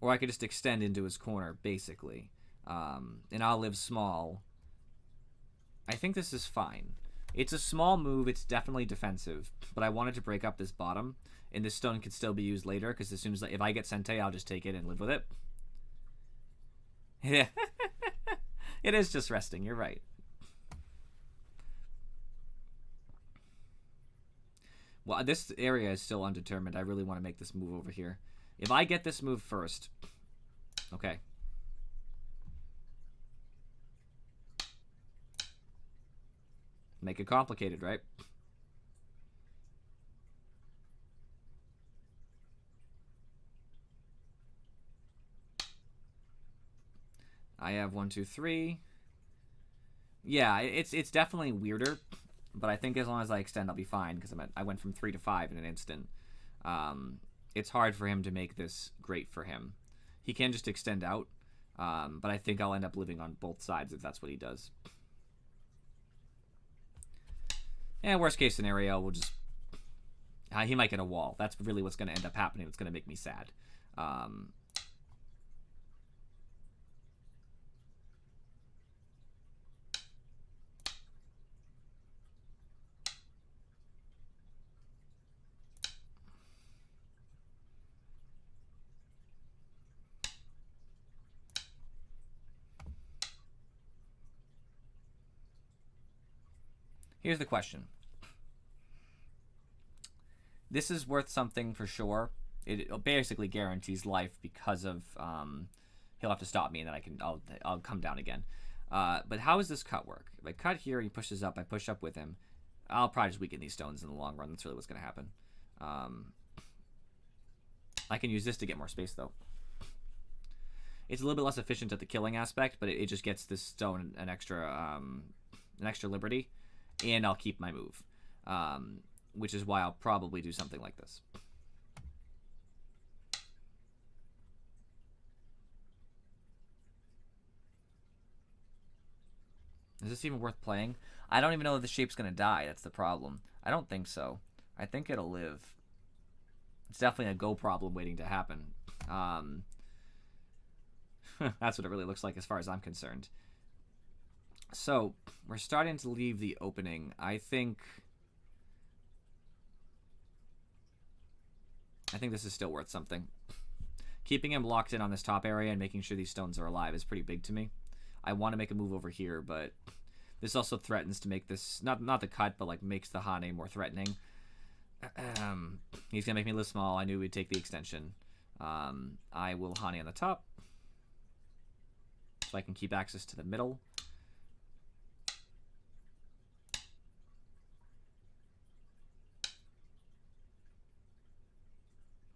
Or I could just extend into his corner, basically. And I'll live small. I think this is fine. It's a small move. It's definitely defensive. But I wanted to break up this bottom. And this stone could still be used later. Because as soon as... If I get Sente, I'll just take it and live with it. Yeah. It is just resting. You're right. Well, this area is still undetermined. I really want to make this move over here. If I get this move first... Okay. Make it complicated, right? I have 1, 2, 3. Yeah, it's definitely weirder, but I think as long as I extend, I'll be fine because I went from 3 to 5 in an instant. It's hard for him to make this great for him. He can just extend out, but I think I'll end up living on both sides if that's what he does. And worst case scenario, we'll just... he might get a wall. That's really what's going to end up happening. It's going to make me sad. Here's the question. This is worth something for sure. It basically guarantees life because of he'll have to stop me and then I'll come down again. But how does this cut work? If I cut here, he pushes up, I push up with him. I'll probably just weaken these stones in the long run. That's really what's going to happen. I can use this to get more space though. It's a little bit less efficient at the killing aspect, but it just gets this stone an extra liberty. And I'll keep my move, which is why I'll probably do something like this. Is this even worth playing? I don't even know if the shape's going to die. That's the problem. I don't think so. I think it'll live. It's definitely a go problem waiting to happen. That's what it really looks like as far as I'm concerned. So, we're starting to leave the opening. I think this is still worth something. Keeping him locked in on this top area and making sure these stones are alive is pretty big to me. I want to make a move over here, but this also threatens to make this, not the cut, but like makes the Hane more threatening. He's going to make me live small. I knew we'd take the extension. I will Hane on the top, so I can keep access to the middle.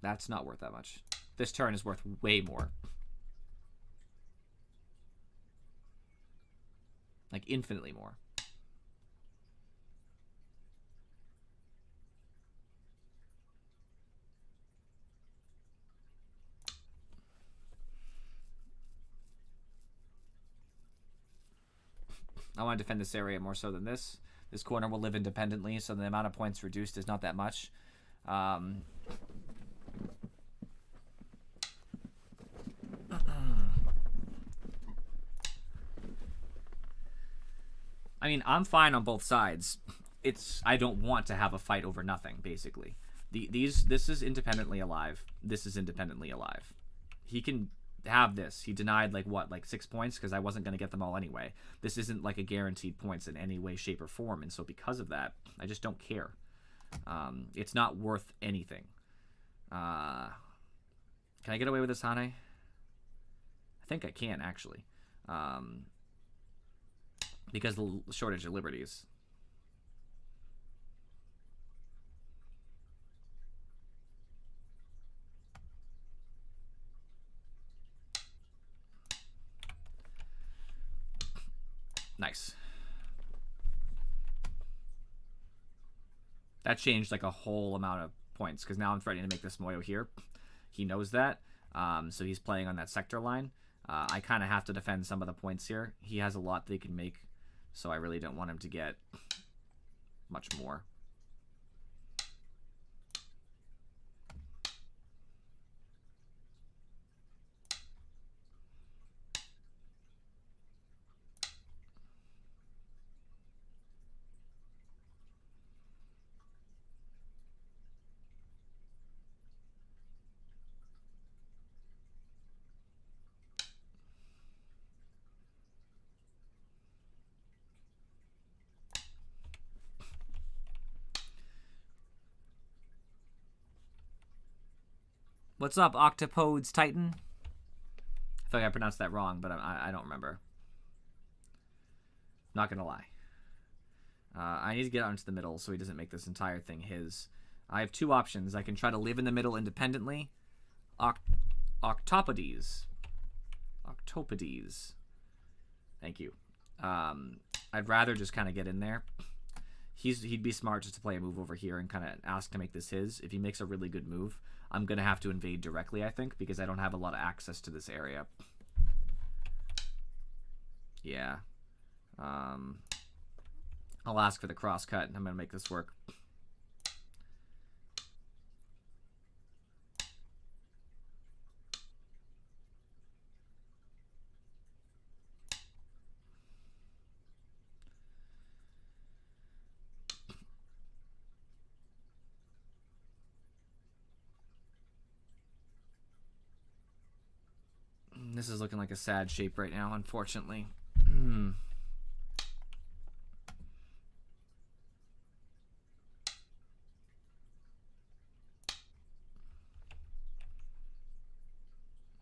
That's not worth that much. This turn is worth way more. Like, infinitely more. I want to defend this area more so than this. This corner will live independently, so the amount of points reduced is not that much. I mean, I'm fine on both sides. I don't want to have a fight over nothing, basically. This is independently alive. This is independently alive. He can have this. He denied like what, like 6 points because I wasn't going to get them all anyway. This isn't like a guaranteed points in any way, shape, or form, and so because of that, I just don't care. It's not worth anything. Can I get away with this, Hane? I think I can, actually. Because the shortage of liberties. Nice. That changed like a whole amount of points because now I'm threatening to make this Moyo here. He knows that, so he's playing on that sector line. I kind of have to defend some of the points here. He has a lot that he can make, so I really don't want him to get much more. What's up, Octopodes Titan? I feel like I pronounced that wrong, but I don't remember. Not gonna lie. I need to get out into the middle so he doesn't make this entire thing his. I have two options. I can try to live in the middle independently. Octopodes. Thank you. I'd rather just kind of get in there. He'd be smart just to play a move over here and kind of ask to make this his. If he makes a really good move, I'm going to have to invade directly, I think, because I don't have a lot of access to this area. Yeah. I'll ask for the cross cut, and I'm going to make this work. This is looking like a sad shape right now, unfortunately.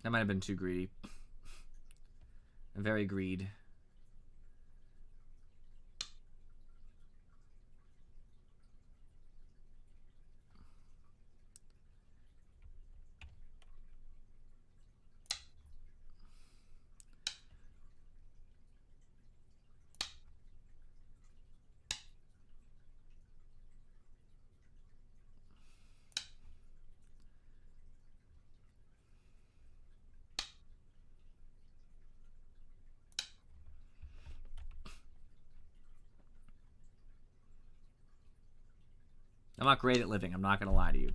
That might have been too greedy. Very greed. I'm not great at living, I'm not going to lie to you.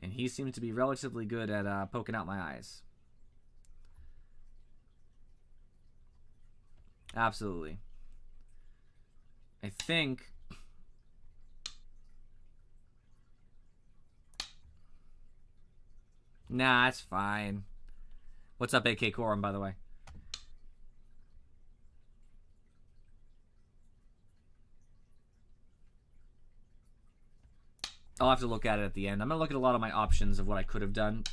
And he seems to be relatively good at poking out my eyes. Absolutely. I think... Nah, it's fine. What's up, AK Quorum, by the way? I'll have to look at it at the end. I'm going to look at a lot of my options of what I could have done.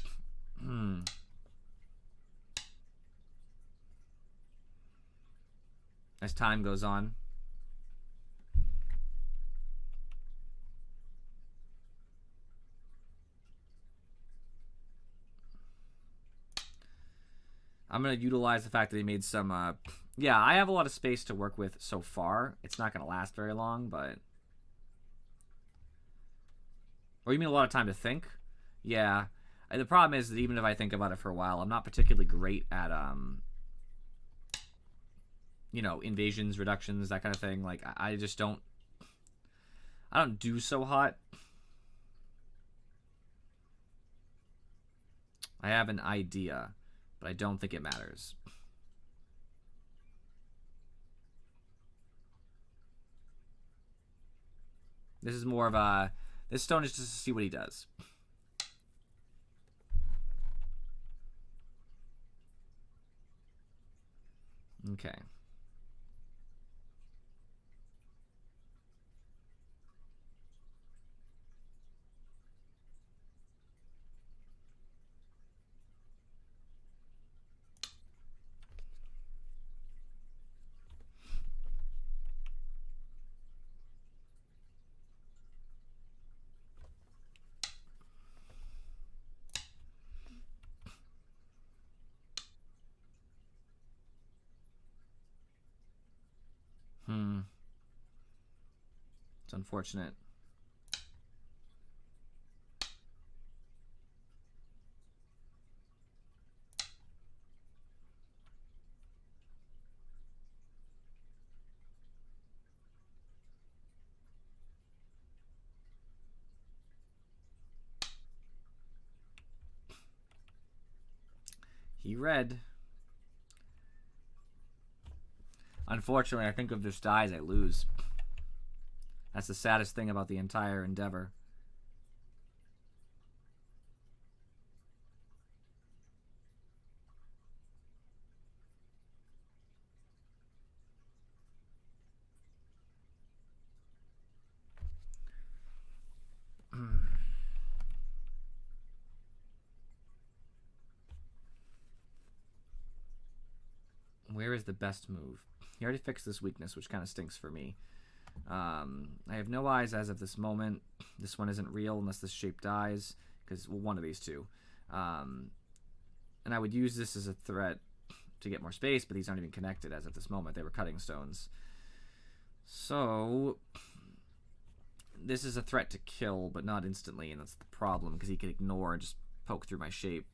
As time goes on. I'm going to utilize the fact that they made some... yeah, I have a lot of space to work with so far. It's not going to last very long, but... Or you mean a lot of time to think? Yeah. The problem is that even if I think about it for a while, I'm not particularly great at, you know, invasions, reductions, that kind of thing. Like, I just don't... I don't do so hot. I have an idea, but I don't think it matters. This is more of a... This stone is just to see what he does. Okay. It's unfortunate. He read. Unfortunately, I think if this dies, I lose. That's the saddest thing about the entire endeavor. Where is the best move? He already fixed this weakness, which kind of stinks for me. I have no eyes as of this moment. This one isn't real unless this shape dies, because well, one of these two. And I would use this as a threat to get more space, but these aren't even connected as of this moment. They were cutting stones. So this is a threat to kill, but not instantly, and that's the problem, because he can ignore and just poke through my shape,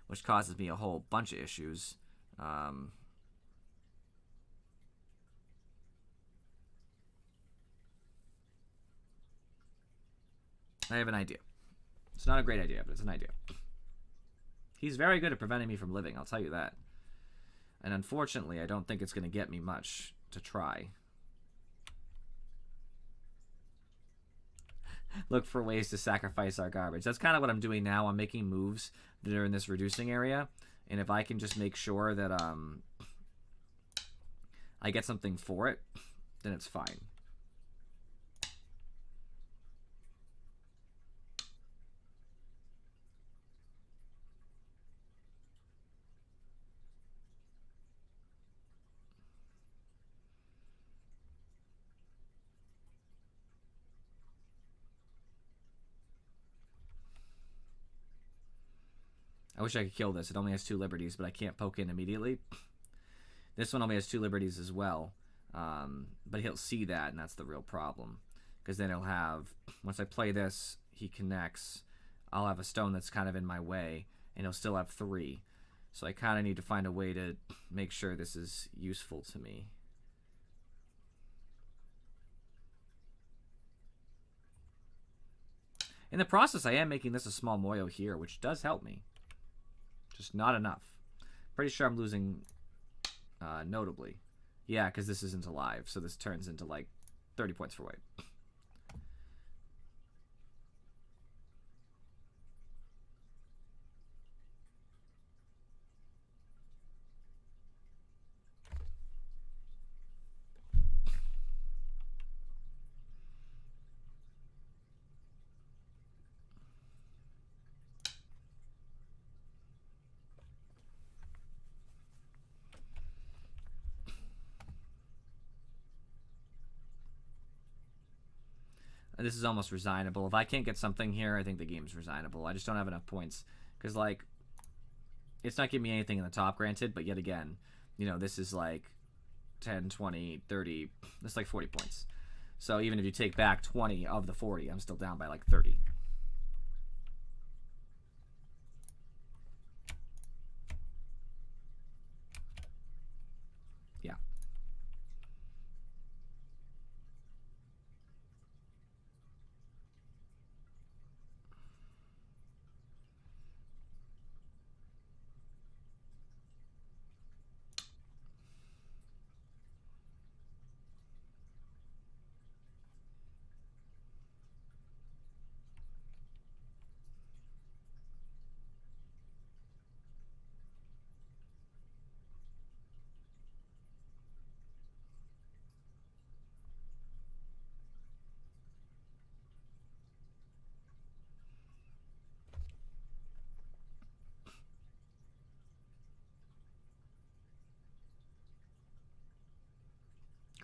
which causes me a whole bunch of issues. I have an idea. It's not a great idea, but it's an idea. He's very good at preventing me from living, I'll tell you that. And unfortunately, I don't think it's going to get me much to try. Look for ways to sacrifice our garbage. That's kind of what I'm doing now. I'm making moves that are in this reducing area. And if I can just make sure that I get something for it, then it's fine. I wish I could kill this. It only has 2 liberties, but I can't poke in immediately. This one only has 2 liberties as well. But he'll see that, and that's the real problem. Because then he'll have... Once I play this, he connects. I'll have a stone that's kind of in my way, and he'll still have 3. So I kind of need to find a way to make sure this is useful to me. In the process, I am making this a small Moyo here, which does help me. Just not enough. Pretty sure I'm losing notably. Yeah, because this isn't alive, so this turns into like 30 points for white. This is almost resignable. If I can't get something here, I think the game's resignable. I just don't have enough points. Because, like, it's not giving me anything in the top, granted, but yet again, you know, this is like 10, 20, 30, that's like 40 points. So even if you take back 20 of the 40, I'm still down by like 30. Yeah.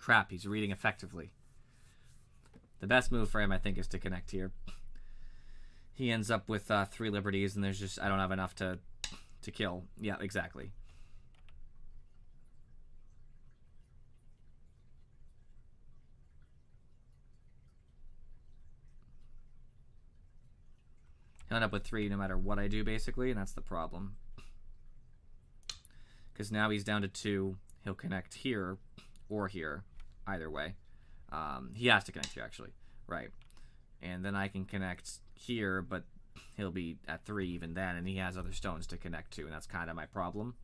crap, he's reading effectively. The best move for him, I think, is to connect here. He ends up with 3 liberties, and there's just... I don't have enough to kill. Yeah, exactly. He'll end up with 3 no matter what I do, basically, and that's the problem. Because now he's down to 2. He'll connect here or here, either way. He has to connect here, actually. Right. And then I can connect here, but he'll be at 3 even then, and he has other stones to connect to, and that's kind of my problem.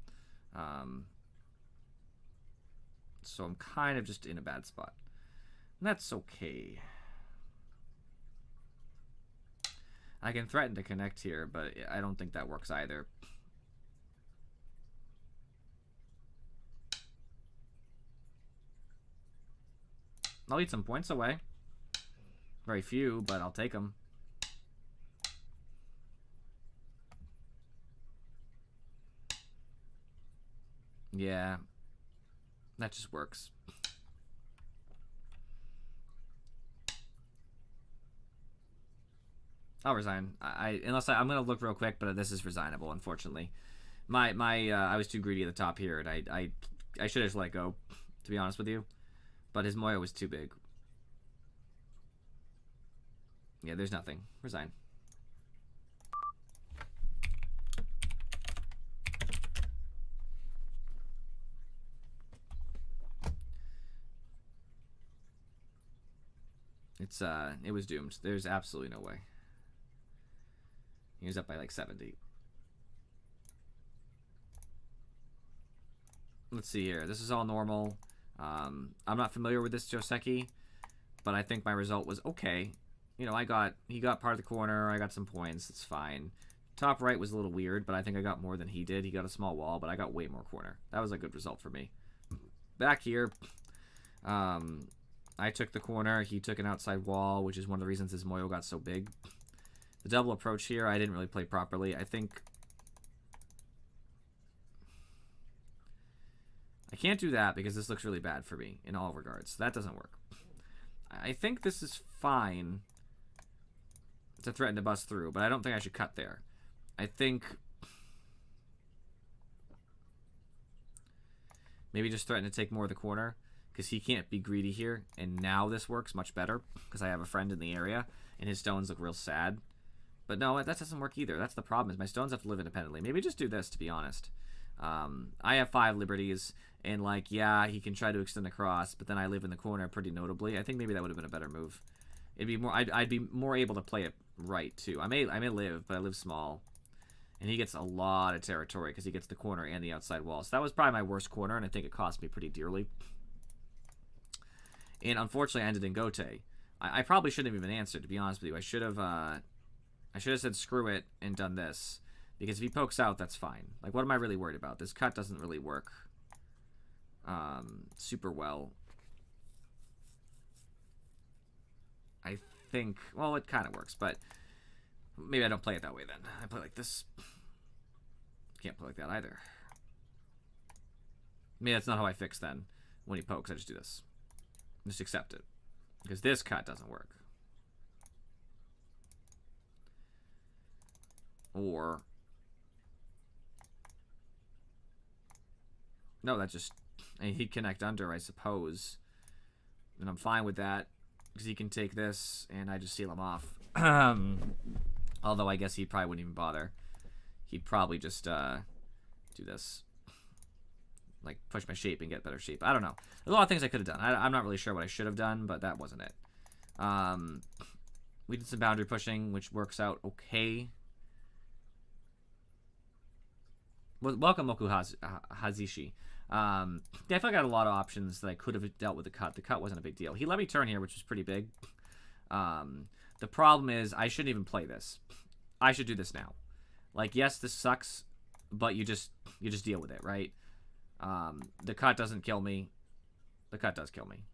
So I'm kind of just in a bad spot. And that's okay. I can threaten to connect here, but I don't think that works either. I'll eat some points away. Very few, but I'll take them. Yeah. That just works. I'll resign. I'm gonna look real quick, but this is resignable, unfortunately. I was too greedy at the top here, and I should have just let go, to be honest with you. But his Moyo was too big. Yeah, there's nothing. Resign. It was doomed. There's absolutely no way. He was up by like 70. Let's see here. This is all normal. I'm not familiar with this Joseki, but I think my result was okay. You know, he got part of the corner. I got some points. It's fine. Top right was a little weird, but I think I got more than he did. He got a small wall, but I got way more corner. That was a good result for me. Back here, I took the corner. He took an outside wall, which is one of the reasons his Moyo got so big. The double approach here, I didn't really play properly. I think I can't do that because this looks really bad for me in all regards. That doesn't work. I think this is fine to threaten to bust through, but I don't think I should cut there. I think maybe just threaten to take more of the corner because he can't be greedy here. And now this works much better because I have a friend in the area and his stones look real sad. But no, that doesn't work either. That's the problem, is my stones have to live independently. Maybe just do this, to be honest. I have 5 liberties, and like, yeah, he can try to extend across, but then I live in the corner pretty notably. I think maybe that would have been a better move. It'd be more. I'd be more able to play it right too. I may live, but I live small, and he gets a lot of territory because he gets the corner and the outside wall. So that was probably my worst corner, and I think it cost me pretty dearly. And unfortunately, I ended in Gote. I probably shouldn't have even answered, to be honest with you. I should have said screw it and done this. Because if he pokes out, that's fine. Like, what am I really worried about? This cut doesn't really work super well. I think, well, it kind of works, but maybe I don't play it that way then. I play like this. Can't play like that either. Maybe that's not how I fix then. When he pokes, I just do this. Just accept it. Because this cut doesn't work. Or... no, that just... he'd connect under, I suppose. And I'm fine with that. Because he can take this, and I just seal him off. Although I guess he probably wouldn't even bother. He'd probably just do this. Like, push my shape and get better shape. I don't know. There's a lot of things I could have done. I'm not really sure what I should have done, but that wasn't it. We did some boundary pushing, which works out okay. Well, welcome, Moku Hazishi. Yeah, I feel like I had a lot of options that I could have dealt with the cut. The cut wasn't a big deal. He let me turn here, which was pretty big. The problem is I shouldn't even play this. I should do this now. Like, yes, this sucks, but you just deal with it, right? The cut doesn't kill me. The cut does kill me,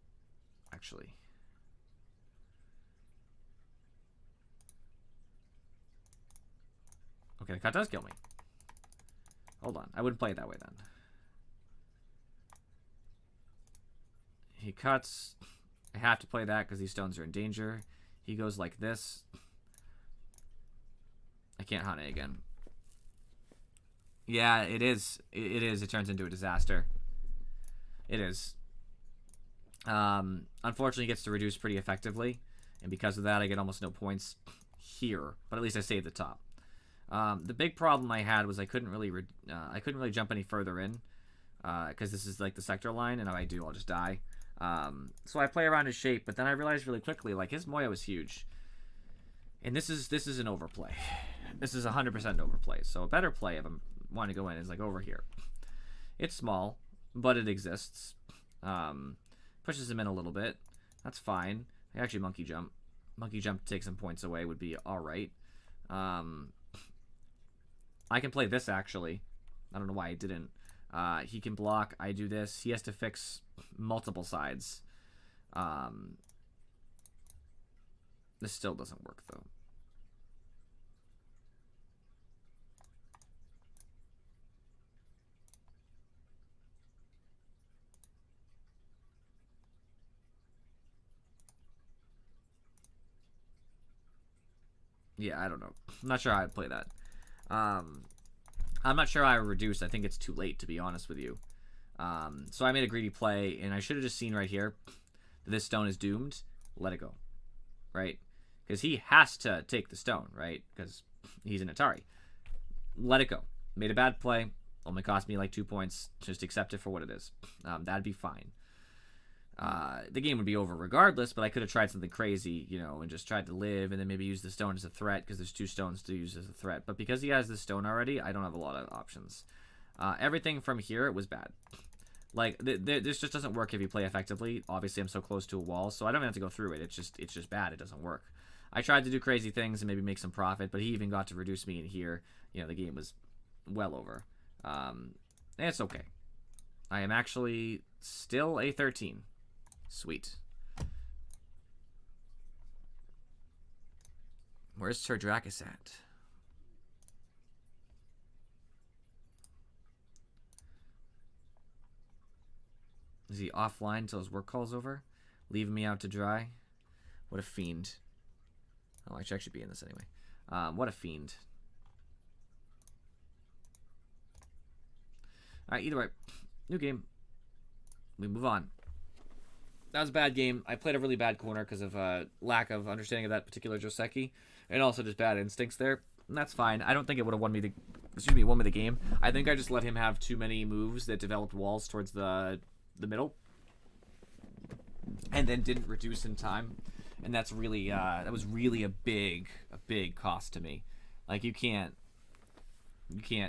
actually. Okay, the cut does kill me. Hold on. I wouldn't play it that way then. He cuts. I have to play that because these stones are in danger. He goes like this. I can't Hane again. Yeah, it is. It is. It turns into a disaster. It is. Unfortunately, he gets to reduce pretty effectively. And because of that, I get almost no points here. But at least I saved the top. The big problem I had was I couldn't really jump any further in. Because this is like the sector line. And if I do, I'll just die. So I play around his shape. But then I realized really quickly, like, his Moya was huge. And this is an overplay. This is 100% overplay. So a better play if I'm wanting to go in is like over here. It's small, but it exists. Pushes him in a little bit. That's fine. I actually monkey jump. Monkey jump to take some points away would be alright. I can play this actually. I don't know why I didn't. He can block. I do this. He has to fix multiple sides. This still doesn't work though. Yeah, I don't know. I'm not sure how I'd play that. I'm not sure how I reduce. I think it's too late, to be honest with you. So I made a greedy play, and I should have just seen right here that this stone is doomed. Let it go. Right? Because he has to take the stone, right? Because he's an Atari. Let it go. Made a bad play. Only cost me like 2 points. Just accept it for what it is. That'd be fine. The game would be over regardless, but I could have tried something crazy, you know, and just tried to live and then maybe use the stone as a threat because there's 2 stones to use as a threat. But because he has this stone already, I don't have a lot of options. Everything from here was bad. Like, this just doesn't work if you play effectively. Obviously, I'm so close to a wall, so I don't have to go through it. It's just bad. It doesn't work. I tried to do crazy things and maybe make some profit, but he even got to reduce me in here. You know, the game was well over. It's okay. I am actually still a 13. Sweet. Where's Sir Dracus at? Is he offline until his work call's over? Leaving me out to dry? What a fiend. Oh, I should be in this anyway. What a fiend. Alright, either way. New game. We move on. That was a bad game. I played a really bad corner because of lack of understanding of that particular Joseki, and also just bad instincts there. And that's fine. I don't think it would have won me the game. I think I just let him have too many moves that developed walls towards the middle, and then didn't reduce in time. And that's really that was really a big cost to me. Like you can't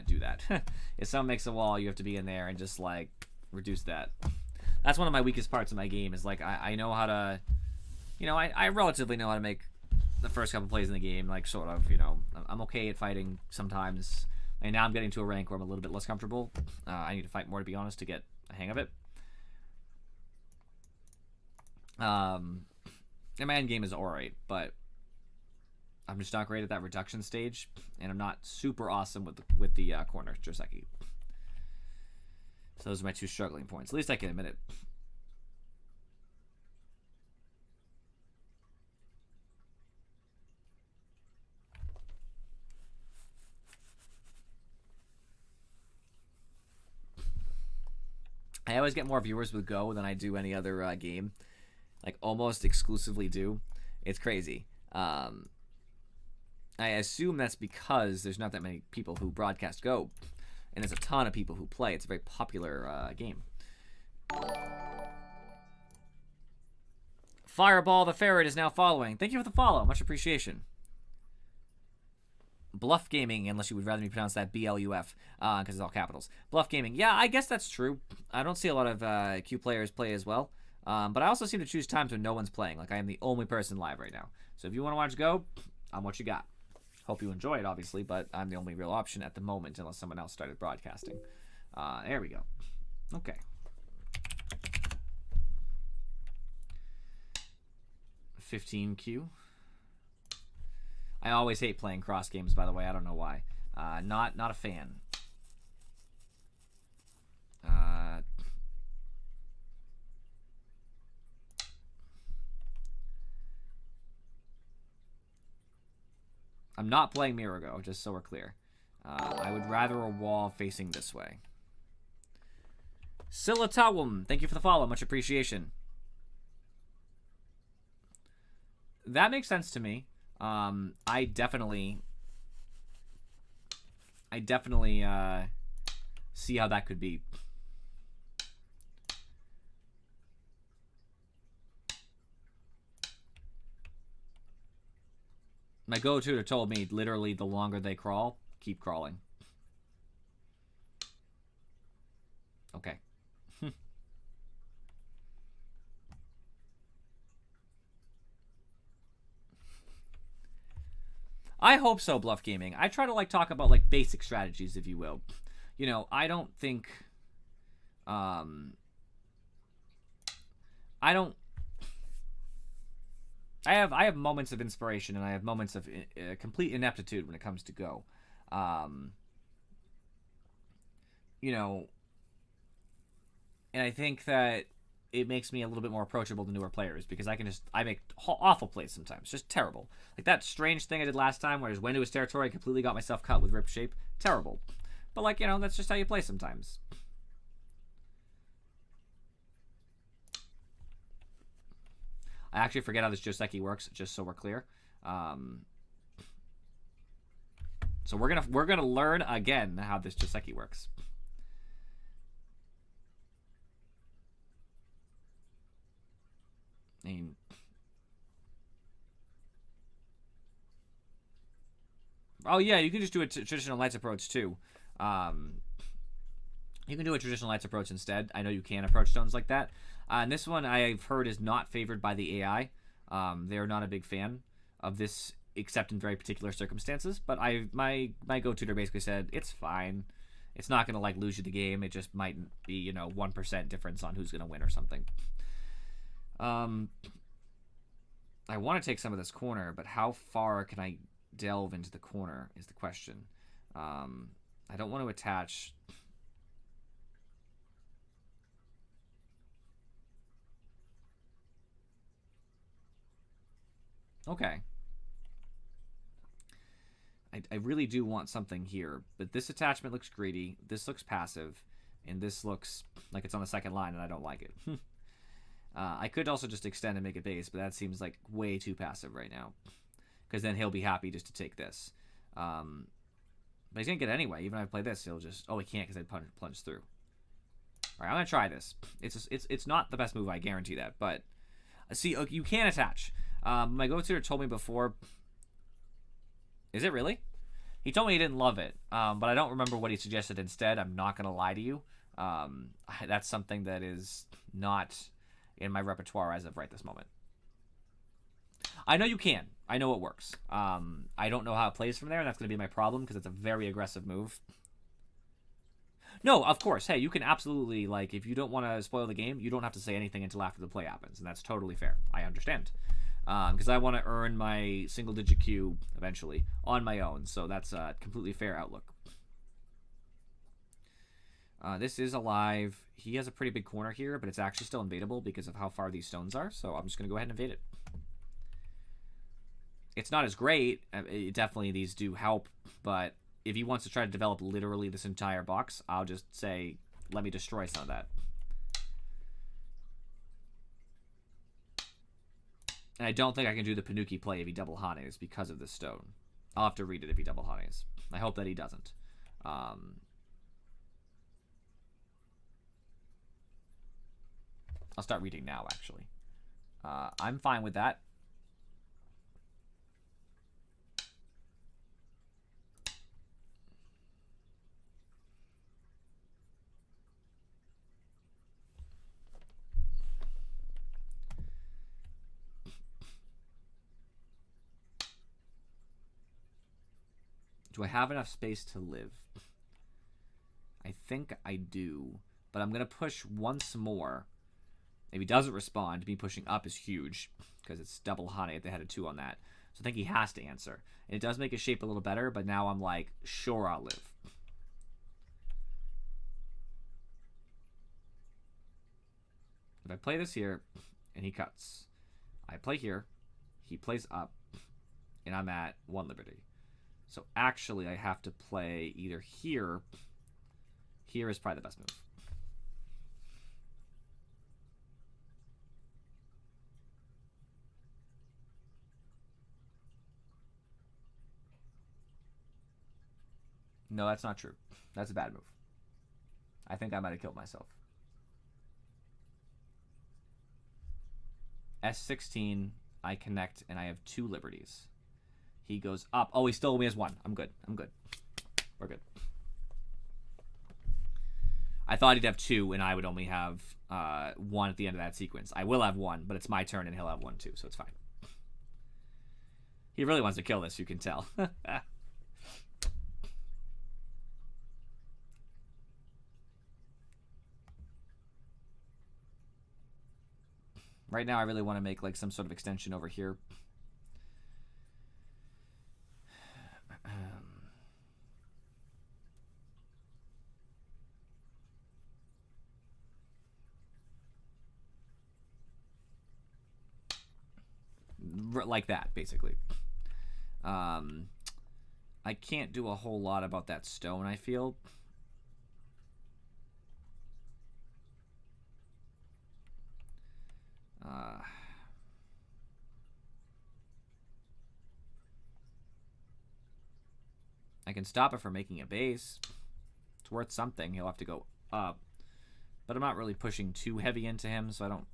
do that. If someone makes a wall, you have to be in there and just like reduce that. That's one of my weakest parts of my game is like I know how to, you know, I relatively know how to make the first couple plays in the game, like sort of, you know, I'm okay at fighting sometimes. And now I'm getting to a rank where I'm a little bit less comfortable. I need to fight more, to be honest, to get a hang of it. And my end game is alright, but I'm just not great at that reduction stage, and I'm not super awesome with the corner Joseki. So those are my 2 struggling points. At least I can admit it. I always get more viewers with Go than I do any other game. Like, almost exclusively do. It's crazy. I assume that's because there's not that many people who broadcast Go. And there's a ton of people who play. It's a very popular game. Fireball the Ferret is now following. Thank you for the follow. Much appreciation. Bluff Gaming, unless you would rather me pronounce that BLUF, because it's all capitals. Bluff Gaming. Yeah, I guess that's true. I don't see a lot of Q players play as well. But I also seem to choose times when no one's playing. Like, I am the only person live right now. So if you want to watch Go, I'm what you got. Hope you enjoy it, obviously, but I'm the only real option at the moment unless someone else started broadcasting. There we go. Okay. $15Q. I always hate playing cross games, by the way. I don't know why. Not a fan. I'm not playing Mirago, just so we're clear. I would rather a wall facing this way. Silatawum, thank you for the follow. Much appreciation. That makes sense to me. I definitely see how that could be. My go-tutor told me literally the longer they crawl, keep crawling. Okay. I hope so, Bluff Gaming. I try to like talk about like basic strategies, if you will. You know, I don't think I don't I have moments of inspiration and I have moments of complete ineptitude when it comes to Go. You know, and I think that it makes me a little bit more approachable to newer players because I make awful plays sometimes, just terrible. Like that strange thing I did last time where I just went into his territory, I completely got myself cut with Rip Shape. Terrible. But like, you know, that's just how you play sometimes. I actually forget how this Joseki works, just so we're clear. So we're gonna learn again how this Joseki works. I mean, oh yeah, you can just do a traditional Knights approach too. You can do a traditional Knights approach instead. I know you can approach stones like that. And this one I've heard is not favored by the AI. They're not a big fan of this, except in very particular circumstances. But my go-tutor basically said it's fine. It's not gonna like lose you the game. It just might be, you know, 1% difference on who's gonna win or something. I want to take some of this corner, but how far can I delve into the corner is the question. I don't want to attach. Okay. I really do want something here, but this attachment looks greedy, this looks passive, and this looks like it's on the second line, and I don't like it. I could also just extend and make it base, but that seems like way too passive right now. Because then he'll be happy just to take this. But he's going to get it anyway. Even if I play this, he'll just... Oh, he can't because I plunged through. Alright, I'm going to try this. It's not the best move, I guarantee that. But, see, you can attach. My go-tutor told me before... Is it really? He told me he didn't love it. But I don't remember what he suggested instead. I'm not going to lie to you. That's something that is not in my repertoire as of right this moment. I know you can. I know it works. I don't know how it plays from there, and that's going to be my problem because it's a very aggressive move. No, of course. Hey, you can absolutely, like, if you don't want to spoil the game, you don't have to say anything until after the play happens, and that's totally fair. I understand. Because I want to earn my single-digit Q eventually on my own, so that's a completely fair outlook. This is alive. He has a pretty big corner here, but it's actually still invadable because of how far these stones are, so I'm just going to go ahead and invade it. It's not as great. Definitely these do help, but if he wants to try to develop literally this entire box, I'll just say, let me destroy some of that. And I don't think I can do the Panuki play if he double Hanes because of this stone. I'll have to read it if he double Hanes. I hope that he doesn't. I'll start reading now, actually. I'm fine with that. Do I have enough space to live? I think I do. But I'm going to push once more. If he doesn't respond, me pushing up is huge. Because it's double Hane if they had a 2 on that. So I think he has to answer. And it does make his shape a little better, but now I'm like, sure, I'll live. If I play this here, and he cuts. I play here. He plays up. And I'm at 1 liberty. So actually, I have to play either here. Here is probably the best move. No, that's not true. That's a bad move. I think I might have killed myself. S16, I connect, and I have 2 liberties. He goes up. Oh, he still only has 1. I'm good. I'm good. We're good. I thought he'd have 2, and I would only have 1 at the end of that sequence. I will have 1, but it's my turn, and he'll have 1 too, so it's fine. He really wants to kill this, you can tell. Right now, I really want to make like some sort of extension over here. Like that, basically. I can't do a whole lot about that stone, I feel. I can stop it from making a base. It's worth something. He'll have to go up. But I'm not really pushing too heavy into him, so I don't...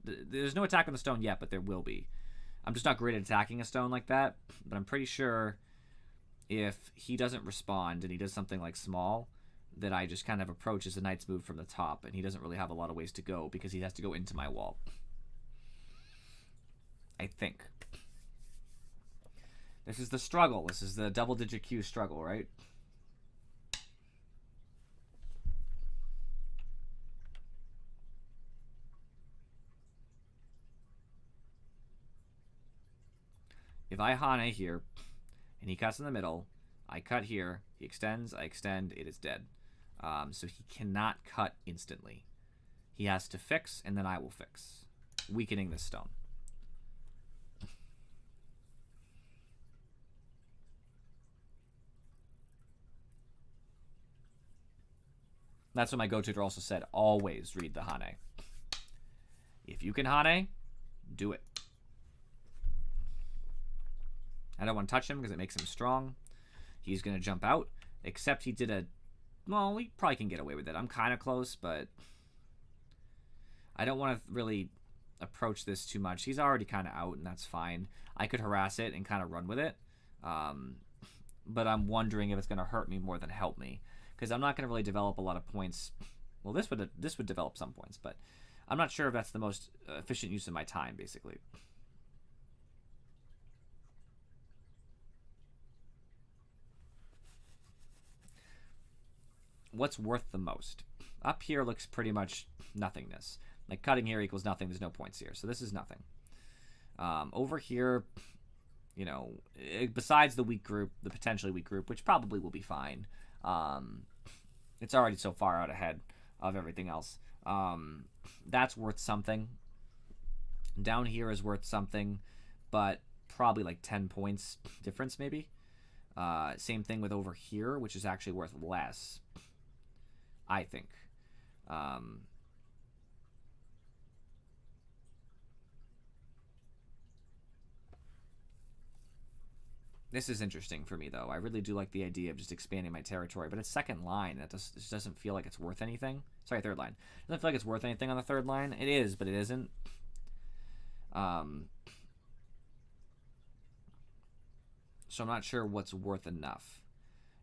There's no attack on the stone yet, but there will be. I'm just not great at attacking a stone like that, but I'm pretty sure if he doesn't respond and he does something like small, that I just kind of approach as a knight's move from the top, and he doesn't really have a lot of ways to go because he has to go into my wall. I think. This is the struggle. This is the double-digit Q struggle, right? If I Hane here, and he cuts in the middle, I cut here, he extends, I extend, it is dead. So he cannot cut instantly. He has to fix, and then I will fix, weakening this stone. That's what my Go tutor also said. Always read the Hane. If you can Hane, do it. I don't want to touch him because it makes him strong. He's going to jump out, except he did a... Well, we probably can get away with it. I'm kind of close, but I don't want to really approach this too much. He's already kind of out, and that's fine. I could harass it and kind of run with it, but I'm wondering if it's going to hurt me more than help me, because I'm not going to really develop a lot of points. Well, this would develop some points, but I'm not sure if that's the most efficient use of my time, basically. What's worth the most? Up here looks pretty much nothingness. Like cutting here equals nothing. There's no points here. So this is nothing. Over here, you know, besides the weak group, the potentially weak group, which probably will be fine. It's already so far out ahead of everything else. That's worth something. Down here is worth something, but probably like 10 points difference maybe. Same thing with over here, which is actually worth less, I think. This is interesting for me, though. I really do like the idea of just expanding my territory, but it's second line. That just doesn't feel like it's worth anything. Sorry, third line. It doesn't feel like it's worth anything on the third line. It is, but it isn't. So I'm not sure what's worth enough.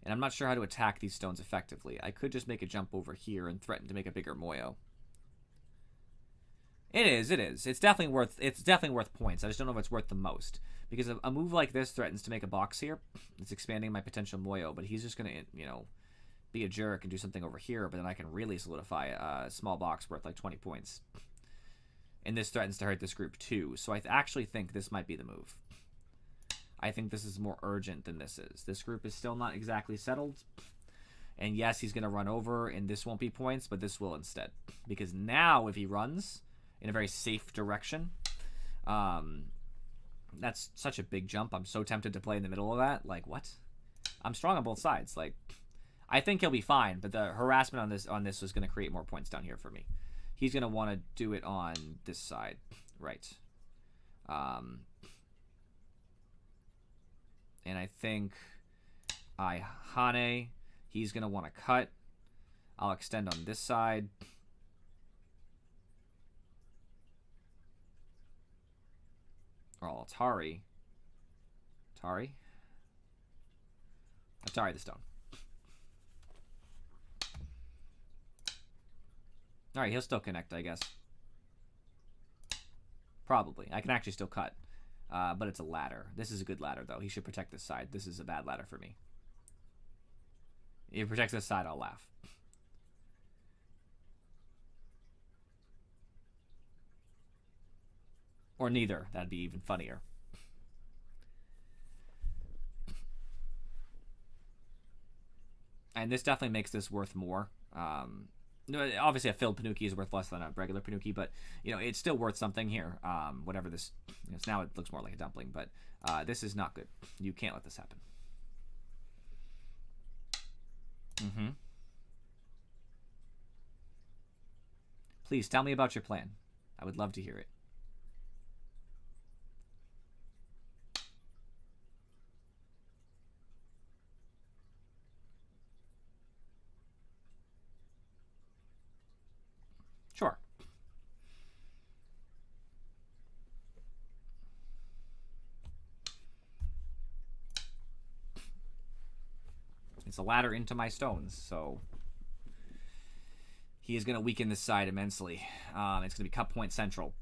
And I'm not sure how to attack these stones effectively. I could just make a jump over here and threaten to make a bigger Moyo. It is. It's definitely worth points. I just don't know if it's worth the most. Because a move like this threatens to make a box here. It's expanding my potential Moyo, but he's just going to, you know, be a jerk and do something over here, but then I can really solidify a small box worth like 20 points. And this threatens to hurt this group too. So I actually think this might be the move. I think this is more urgent than this is. This group is still not exactly settled. And yes, he's going to run over, and this won't be points, but this will instead. Because now, if he runs in a very safe direction, That's such a big jump. I'm so tempted to play in the middle of that. Like, what? I'm strong on both sides. Like, I think he'll be fine, but the harassment on this was going to create more points down here for me. He's going to want to do it on this side. Right. And I think Hane, he's going to want to cut. I'll extend on this side. Or Atari. Atari the stone. Alright, he'll still connect, I guess. Probably. I can actually still cut. But it's a ladder. This is a good ladder, though. He should protect this side. This is a bad ladder for me. If he protects this side, I'll laugh. Or neither. That'd be even funnier. And this definitely makes this worth more. Obviously, a filled Panuki is worth less than a regular Panuki, but you know it's still worth something here. Whatever this, now it looks more like a dumpling, but this is not good. You can't let this happen. Please tell me about your plan. I would love to hear it. Sure. It's a ladder into my stones, so he is going to weaken this side immensely. It's going to be cut point central.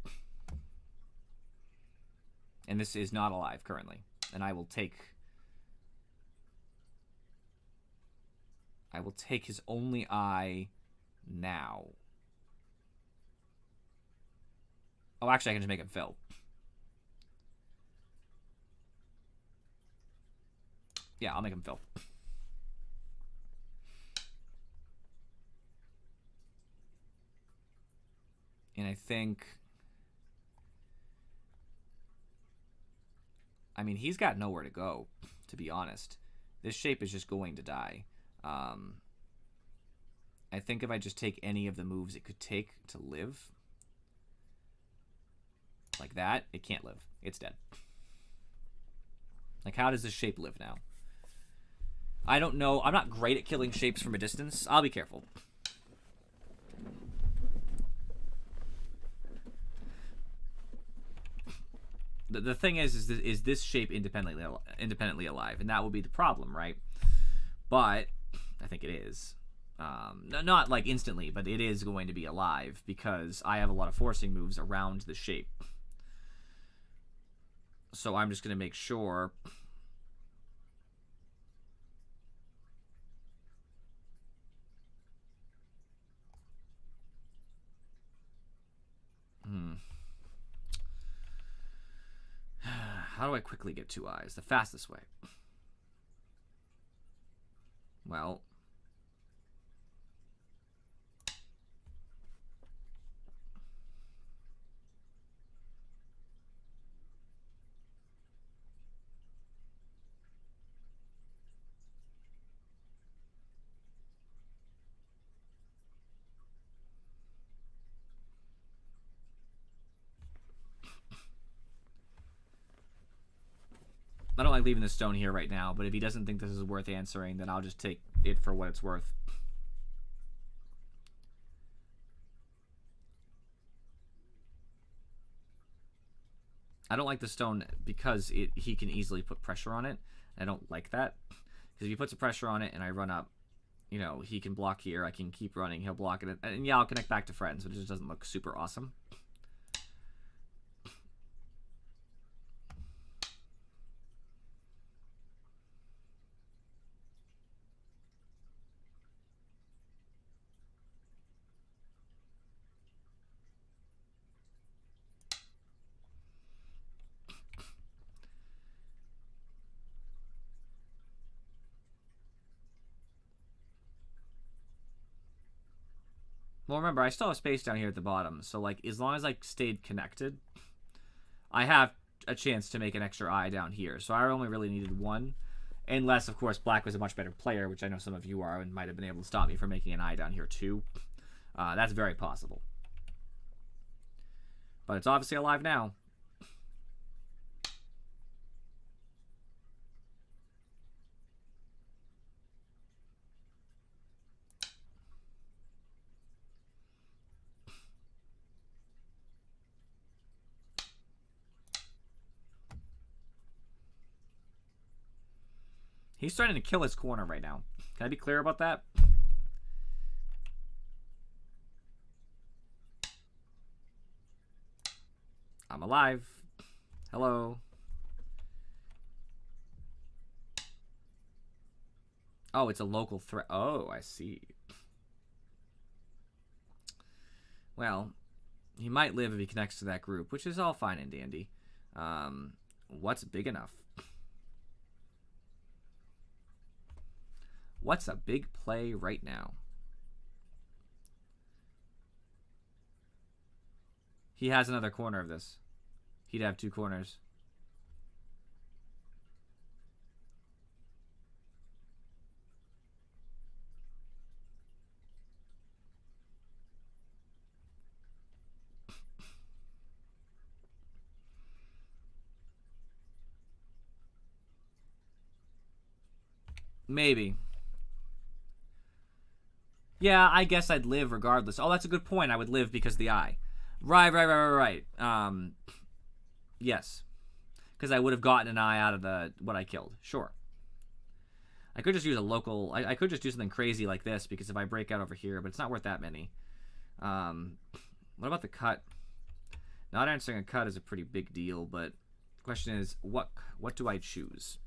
And this is not alive currently. And I will take his only eye now. Oh, actually, I can just make him fill. Yeah, I'll make him fill. And I think... I mean, he's got nowhere to go, to be honest. This shape is just going to die. I think if I just take any of the moves it could take to live... like that, it can't live. It's dead. Like, how does this shape live now? I don't know. I'm not great at killing shapes from a distance. I'll be careful. The thing is this shape independently alive? And that will be the problem, right? But I think it is. Not like instantly, but it is going to be alive because I have a lot of forcing moves around the shape. So I'm just going to make sure... How do I quickly get 2 eyes? The fastest way. Well... I don't like leaving the stone here right now, but if he doesn't think this is worth answering, then I'll just take it for what it's worth. I don't like the stone because he can easily put pressure on it. I don't like that. Because if he puts a pressure on it and I run up, you know, he can block here. I can keep running. He'll block it. And yeah, I'll connect back to friends, but it just doesn't look super awesome. Well, remember, I still have space down here at the bottom. So, like, as long as I stayed connected, I have a chance to make an extra eye down here. So I only really needed one. Unless, of course, black was a much better player, which I know some of you are, and might have been able to stop me from making an eye down here too. That's very possible. But it's obviously alive now. He's starting to kill his corner right now. Can I be clear about that? I'm alive. Hello. Oh, it's a local threat. Oh, I see. Well, he might live if he connects to that group, which is all fine and dandy. What's big enough? What's a big play right now? He has another corner of this. He'd have two corners. Maybe. Yeah, I guess I'd live regardless. Oh, that's a good point. I would live because of the eye. Right. Yes. Because I would have gotten an eye out of what I killed. Sure. I could just use a local... I could just do something crazy like this, because if I break out over here, but it's not worth that many. What about the cut? Not answering a cut is a pretty big deal, but the question is, what do I choose?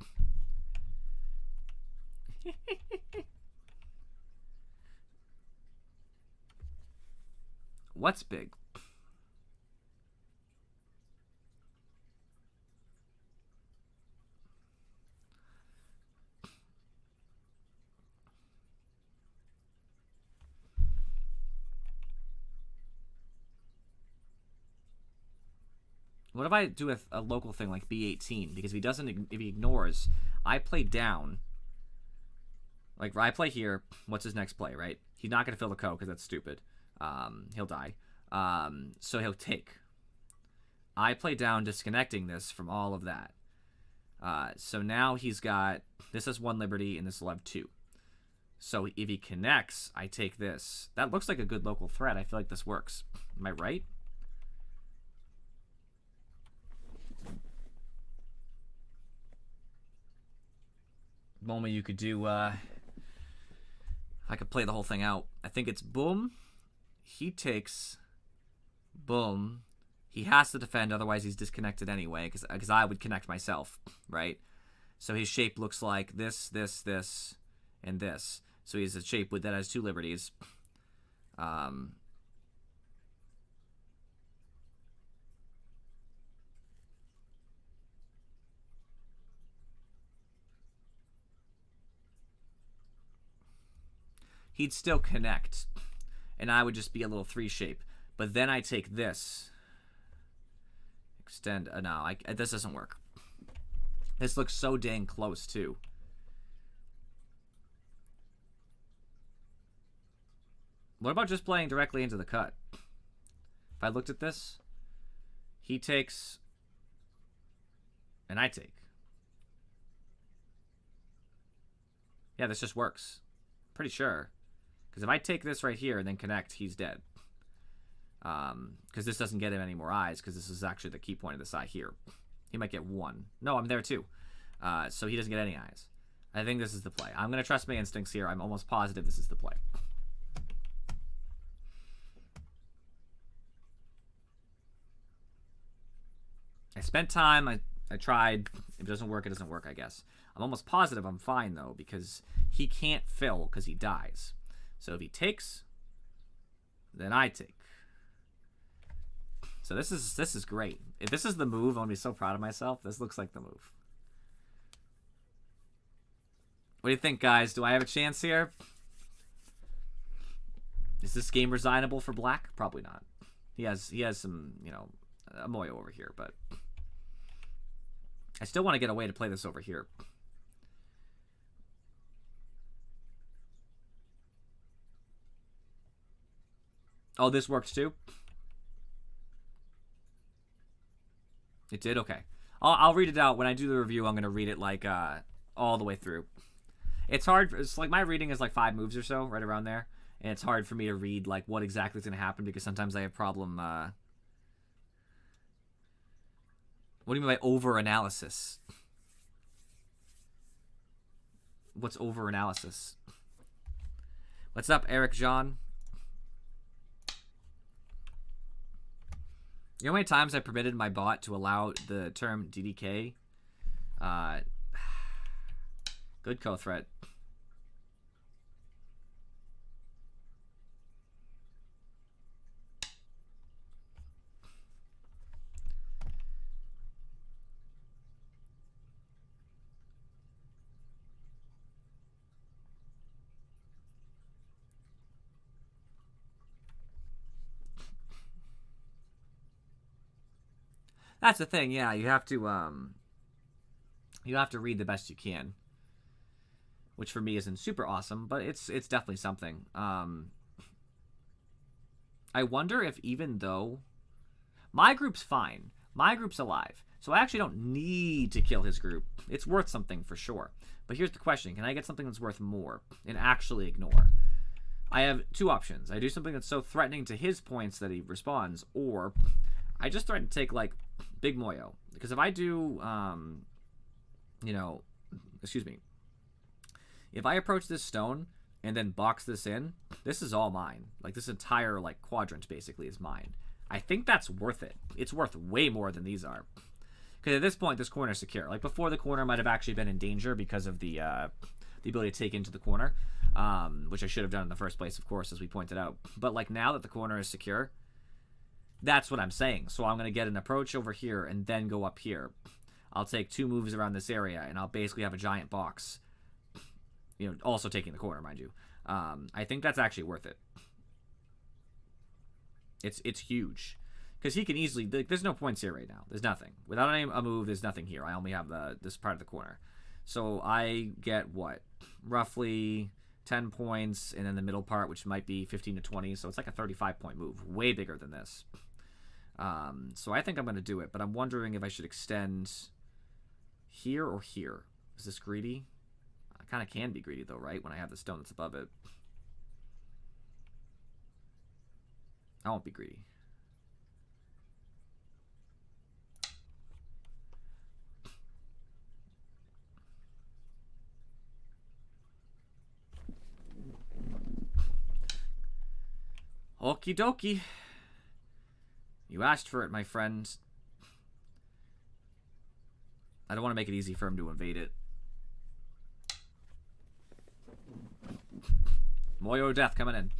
What's big? What if I do a local thing like B18? Because if he ignores, I play down. Like, I play here. What's his next play, right? He's not going to fill the co because that's stupid. He'll die. So he'll take. I play down, disconnecting this from all of that. So now he's got... This is 1 liberty, and this will have 2. So if he connects, I take this. That looks like a good local threat. I feel like this works. Am I right? Moment you could do... I could play the whole thing out. I think it's boom. He takes... Boom. He has to defend, otherwise he's disconnected anyway, because I would connect myself, right? So his shape looks like this, and this. So he has a shape that has 2 liberties. He'd still connect, and I would just be a little 3 shape. But then I take this. Extend. No, this doesn't work. This looks so dang close, too. What about just playing directly into the cut? If I looked at this, he takes, and I take. Yeah, this just works. Pretty sure. Because if I take this right here and then connect, he's dead. Because this doesn't get him any more eyes, because this is actually the key point of this eye here. He might get 1. No, I'm there too. So he doesn't get any eyes. I think this is the play. I'm going to trust my instincts here. I'm almost positive this is the play. I spent time. I tried. If it doesn't work, it doesn't work, I guess. I'm almost positive I'm fine, though, because he can't fill because he dies. So if he takes, then I take. So this is great. If this is the move, I'm going to be so proud of myself. This looks like the move. What do you think, guys? Do I have a chance here? Is this game resignable for black? Probably not. He has some, a Moyo over here, but I still want to get a way to play this over here. Oh, this works too? It did? Okay. I'll read it out. When I do the review, I'm going to read it like all the way through. It's hard. It's like my reading is like 5 moves or so, right around there. And it's hard for me to read like what exactly is going to happen because sometimes I have problem. What do you mean by over-analysis? What's over-analysis? What's up, Eric John? You know how many times I permitted my bot to allow the term DDK? Good co-threat. That's the thing, yeah. You have to read the best you can, which for me isn't super awesome, but it's definitely something. I wonder if even though my group's fine, my group's alive, so I actually don't need to kill his group. It's worth something for sure. But here's the question: can I get something that's worth more and actually ignore? I have 2 options. I do something that's so threatening to his points that he responds, or I just threaten to take like Big Moyo, because if I do, if I approach this stone and then box this in, this is all mine. Like this entire like quadrant basically is mine. I think that's worth it. It's worth way more than these are, because at this point this corner is secure. Like before, the corner might have actually been in danger because of the ability to take into the corner, which I should have done in the first place, of course, as we pointed out. But like now that the corner is secure, that's what I'm saying. So I'm going to get an approach over here and then go up here. I'll take 2 moves around this area, and I'll basically have a giant box. You know, also taking the corner, mind you. I think that's actually worth it. It's huge. Because he can easily... There's no points here right now. There's nothing. Without a move, there's nothing here. I only have this part of the corner. So I get, what? Roughly 10 points, and then the middle part, which might be 15 to 20. So it's like a 35-point move. Way bigger than this. So I think I'm going to do it, but I'm wondering if I should extend here or here. Is this greedy? I kind of can be greedy, though, right? When I have the stone that's above it. I won't be greedy. Okie dokie. You asked for it, my friend. I don't want to make it easy for him to invade it. Moyo Death coming in.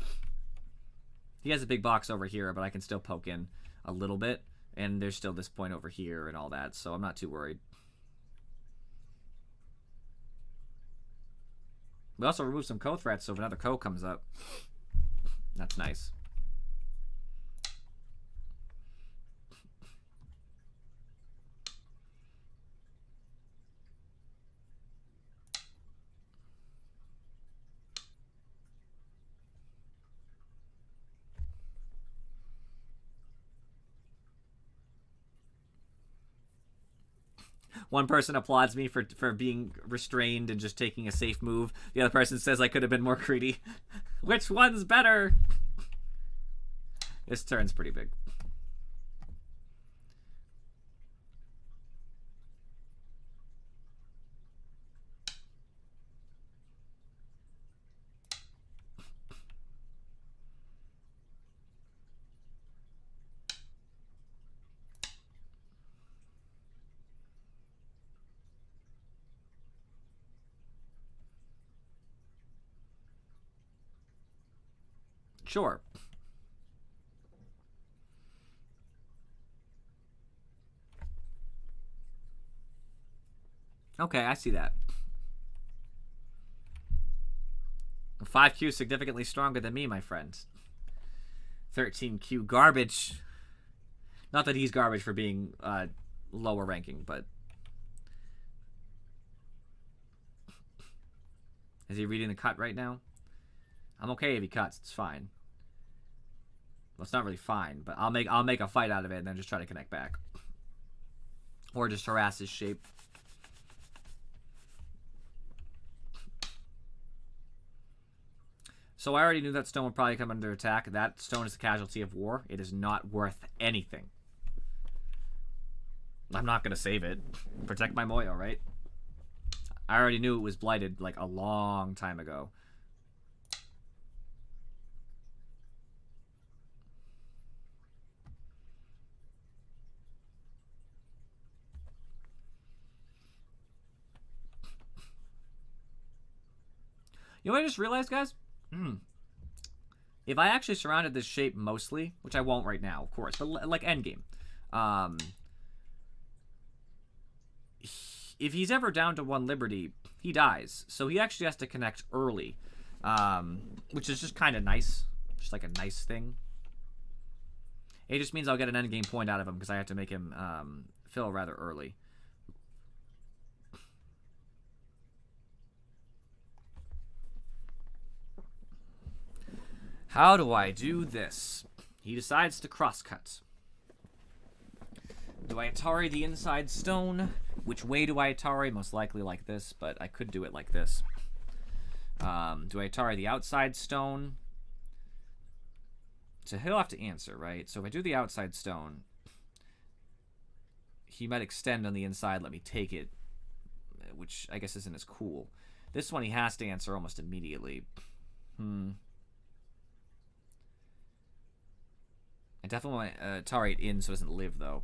He has a big box over here, but I can still poke in a little bit. And there's still this point over here and all that, so I'm not too worried. We also removed some co-threats, so if another co comes up, that's nice. One person applauds me for being restrained and just taking a safe move. The other person says I could have been more greedy. Which one's better? This turn's pretty big. Sure. Okay, I see that. 5Q significantly stronger than me, my friend. 13Q garbage. Not that he's garbage for being lower ranking, but Is he reading the cut right now? I'm okay if he cuts. It's fine. Well, it's not really fine, but I'll make a fight out of it and then just try to connect back. Or just harass his shape. So I already knew that stone would probably come under attack. That stone is a casualty of war. It is not worth anything. I'm not going to save it. Protect my Moyo, right? I already knew it was blighted like a long time ago. You know what I just realized, guys? If I actually surrounded this shape mostly, which I won't right now, of course, but like endgame, if he's ever down to 1 Liberty, he dies. So he actually has to connect early, which is just kind of nice. Just like a nice thing. It just means I'll get an endgame point out of him because I have to make him fill rather early. How do I do this? He decides to crosscut. Do I Atari the inside stone? Which way do I Atari? Most likely like this, but I could do it like this. Do I Atari the outside stone? So he'll have to answer, right? So if I do the outside stone, he might extend on the inside, let me take it, which I guess isn't as cool. This one he has to answer almost immediately. I definitely want to Atari it in so it doesn't live, though.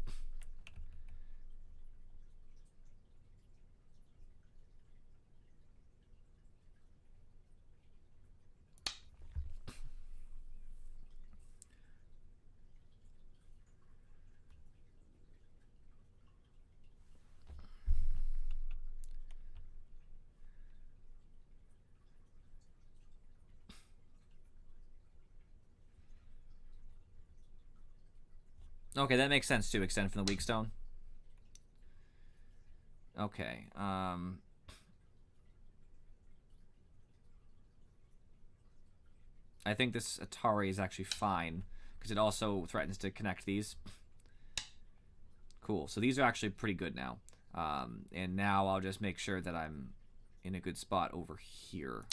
Okay, that makes sense, too. Extend from the weak stone. Okay, I think this Atari is actually fine, because it also threatens to connect these. Cool, so these are actually pretty good now. And now I'll just make sure that I'm in a good spot over here.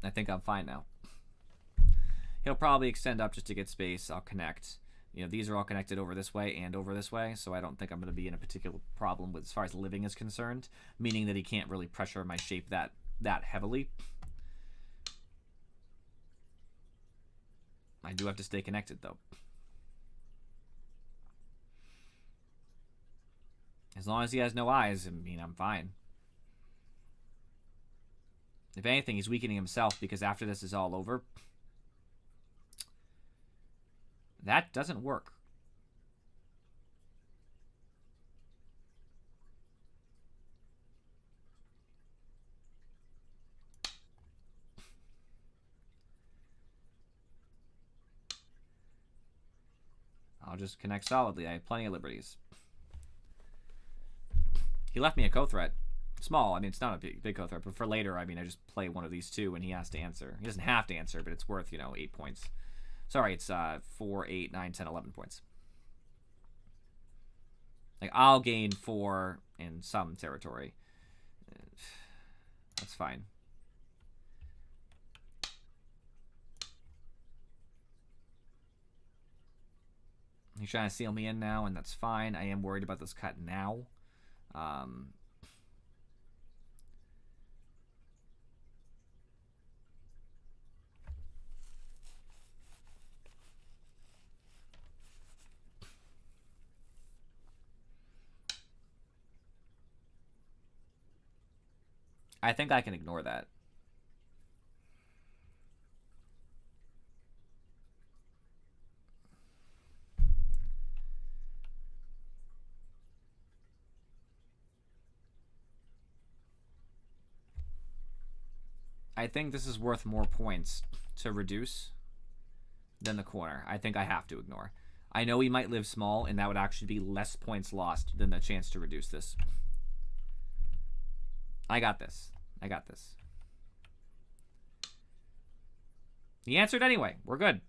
I think I'm fine now. He'll probably extend up just to get space. I'll connect. You know, these are all connected over this way and over this way, so I don't think I'm going to be in a particular problem with as far as living is concerned, meaning that he can't really pressure my shape that heavily. I do have to stay connected, though. As long as he has no eyes, I mean, I'm fine. If anything, he's weakening himself because after this is all over, that doesn't work. I'll just connect solidly. I have plenty of liberties. He left me a co-threat. Small. I mean, it's not a big co-threat, but for later, I mean, I just play one of these two and he has to answer. He doesn't have to answer, but it's worth, 8 points. Sorry, it's 4, 8, 9, 10, 11 points. Like, I'll gain 4 in some territory. That's fine. He's trying to seal me in now, and that's fine. I am worried about this cut now. I think I can ignore that. I think this is worth more points to reduce than the corner. I think I have to ignore. I know he might live small, and that would actually be less points lost than the chance to reduce this. I got this. I got this. He answered anyway. We're good.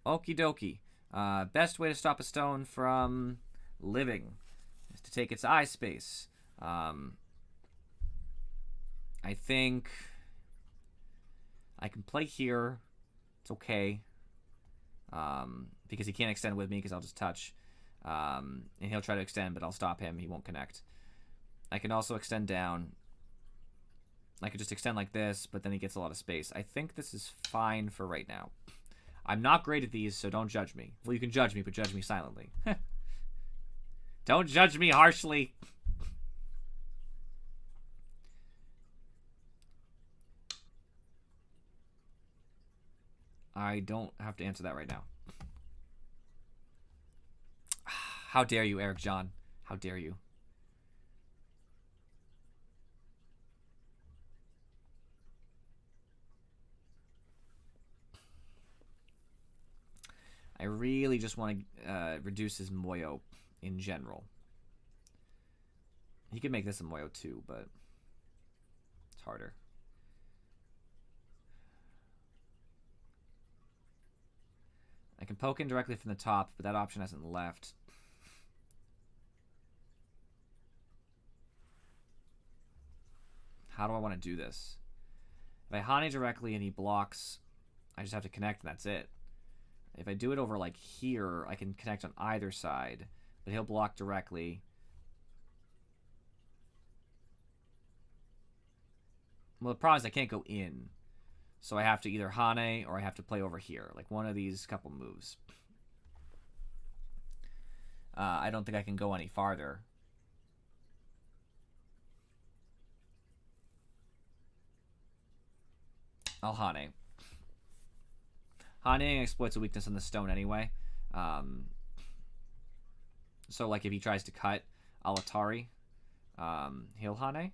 Okie dokie. Best way to stop a stone from living is to take its eye space. I think I can play here. It's okay. Because he can't extend with me because I'll just touch. And he'll try to extend, but I'll stop him. He won't connect. I can also extend down. I could just extend like this, but then he gets a lot of space. I think this is fine for right now. I'm not great at these, so don't judge me. Well, you can judge me, but judge me silently. Don't judge me harshly. I don't have to answer that right now. How dare you, Eric John? How dare you? I really just want to reduce his Moyo in general. He could make this a Moyo too, but it's harder. I can poke in directly from the top, but that option hasn't left. How do I want to do this? If I Hane directly and he blocks, I just have to connect and that's it. If I do it over like here, I can connect on either side, but he'll block directly. Well, the problem is I can't go in. So I have to either Hane or I have to play over here. Like one of these couple moves. I don't think I can go any farther. I'll Hane. Hane exploits a weakness in the stone anyway. So like if he tries to cut, I'll Atari. He'll Hane.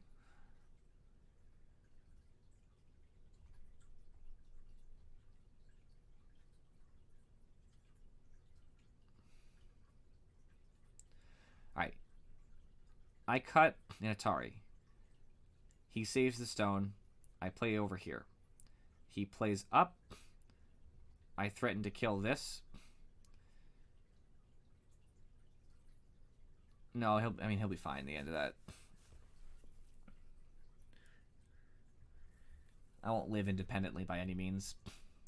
Alright. I cut an Atari. He saves the stone. I play over here. He plays up. I threaten to kill this. No, he'll be fine at the end of that. I won't live independently by any means.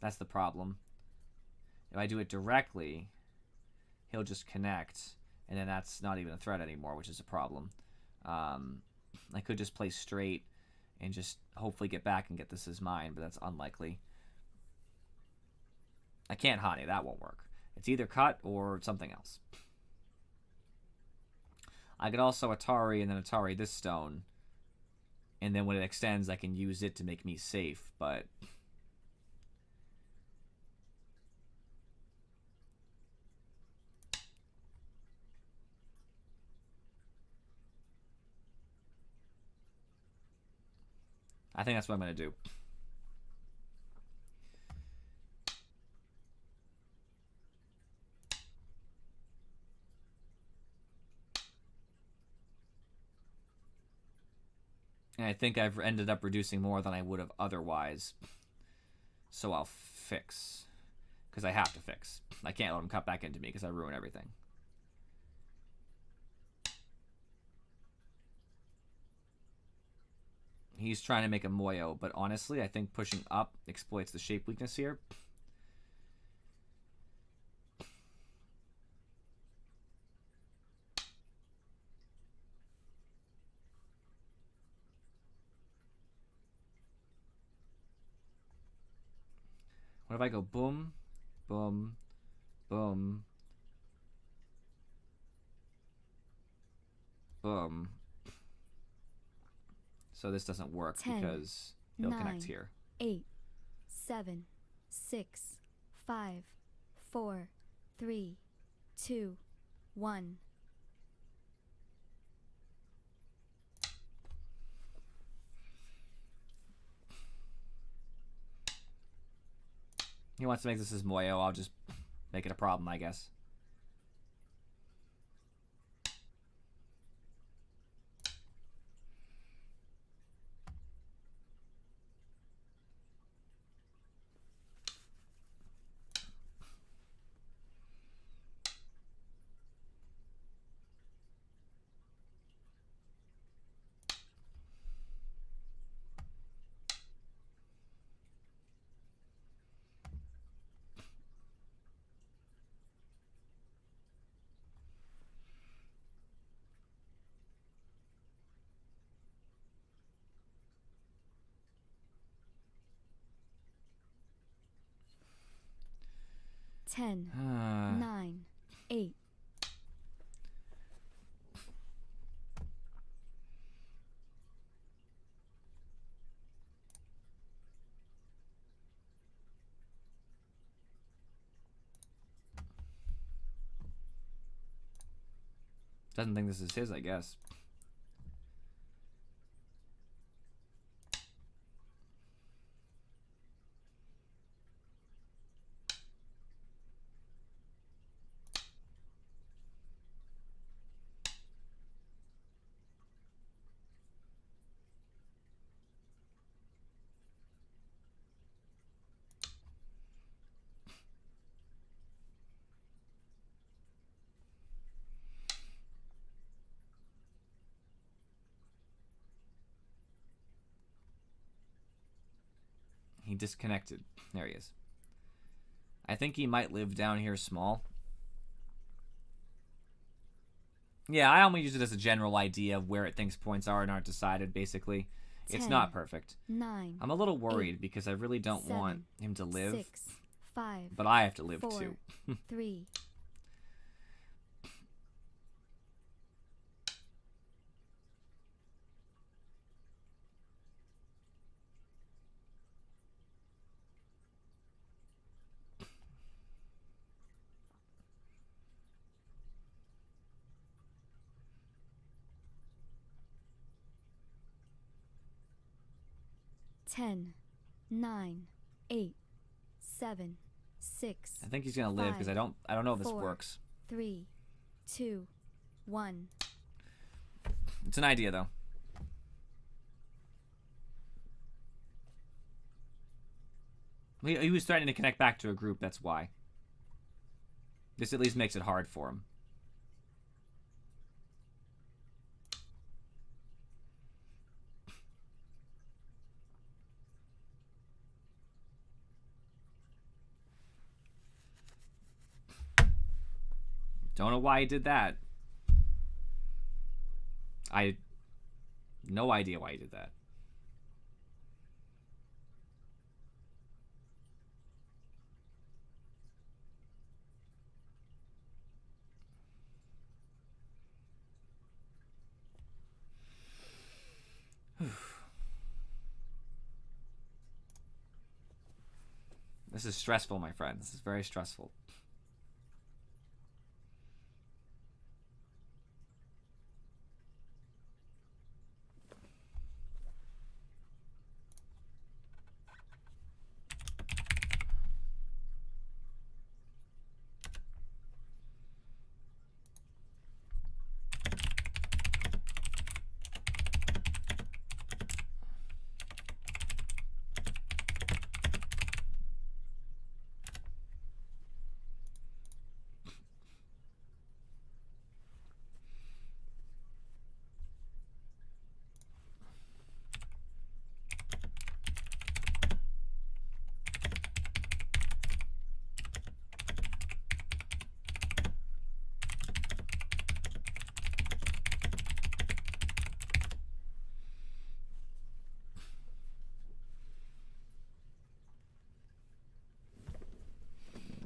That's the problem. If I do it directly, he'll just connect, and then that's not even a threat anymore, which is a problem. I could just play straight and just hopefully get back and get this as mine, but that's unlikely. I can't Hane. That won't work. It's either cut or something else. I could also Atari and then Atari this stone. And then when it extends, I can use it to make me safe, but... I think that's what I'm going to do. And I think I've ended up reducing more than I would have otherwise. So I'll fix. Because I have to fix. I can't let him cut back into me because I ruin everything. He's trying to make a Moyo, but honestly, I think pushing up exploits the shape weakness here. What if I go boom, boom, boom, boom? So this doesn't work 10, because he'll 9, connect here. 8, 7, 6, 5, 4, 3, 2, 1. He wants to make this his Moyo. I'll just make it a problem, I guess. Ten, 9, 8. Doesn't think this is his, I guess. He disconnected. There he is. I think he might live down here small. Yeah, I only use it as a general idea of where it thinks points are and aren't decided, basically. 10, It's not perfect. 9. I'm a little worried 8, because I really don't 7, want him to live. 6, 5. But I have to live 4, too. 3. Ten, 9, 8, 7, 6. I think he's gonna live because I don't know if this 4, works. 3, 2, 1. It's an idea though. He was threatening to connect back to a group, that's why. This at least makes it hard for him. Don't know why he did that. No idea why he did that. This is stressful, my friend. This is very stressful.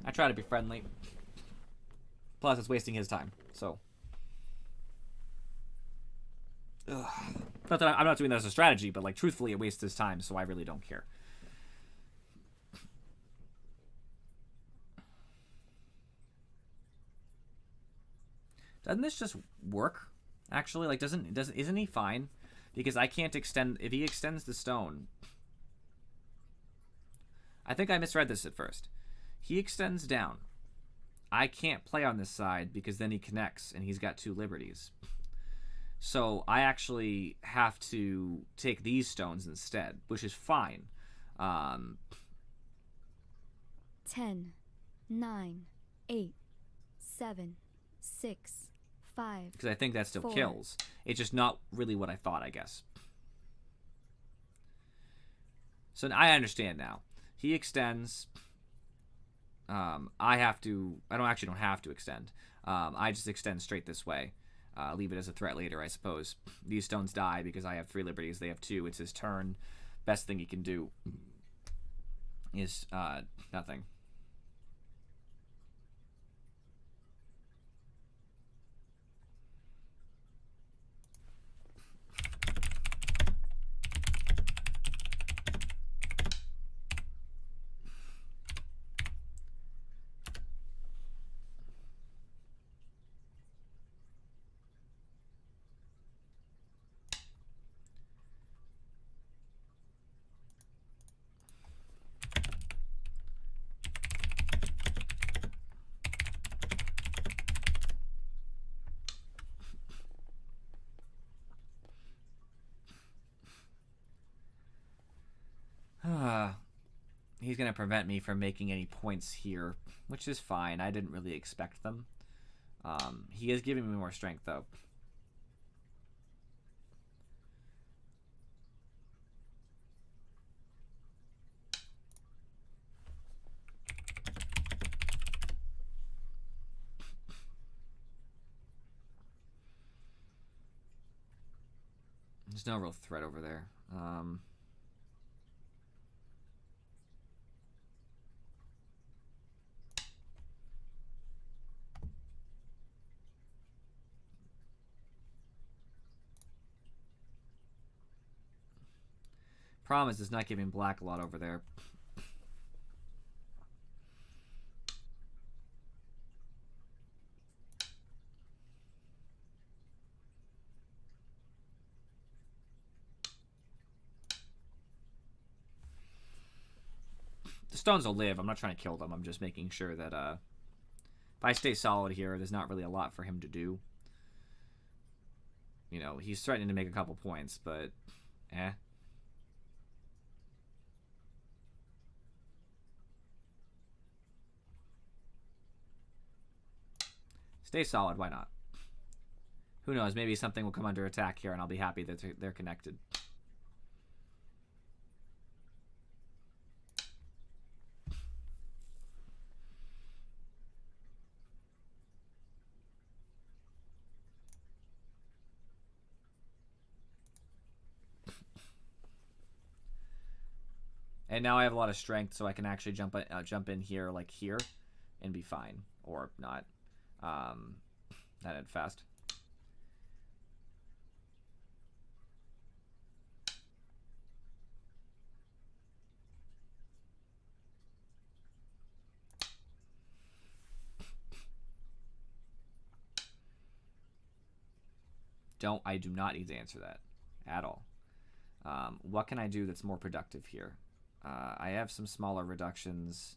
I try to be friendly. Plus, it's wasting his time. So, not that I'm not doing that as a strategy, but like truthfully, it wastes his time. So I really don't care. Doesn't this just work? Actually, like isn't he fine? Because I can't extend if he extends the stone. I think I misread this at first. He extends down. I can't play on this side because then he connects and he's got 2 liberties. So I actually have to take these stones instead, which is fine. 10, 9, 8, 7, 6, 5. Because I think that still 4. kills. It's just not really what I thought, I guess. So I understand now. He extends. I don't have to extend. I just extend straight this way. Leave it as a threat later, I suppose. These stones die because I have 3 liberties. They have 2. It's his turn. Best thing he can do is nothing. He's going to prevent me from making any points here, which is fine. I didn't really expect them. He is giving me more strength, though. There's no real threat over there. Problem is not giving black a lot over there. The stones will live. I'm not trying to kill them. I'm just making sure that if I stay solid here, there's not really a lot for him to do. You know, he's threatening to make a couple points, but eh. Stay solid, why not? Who knows, maybe something will come under attack here and I'll be happy that they're connected. And now I have a lot of strength, so I can actually jump in here, like here, and be fine. Or not. That ended fast. I do not need to answer that at all. What can I do that's more productive here? I have some smaller reductions.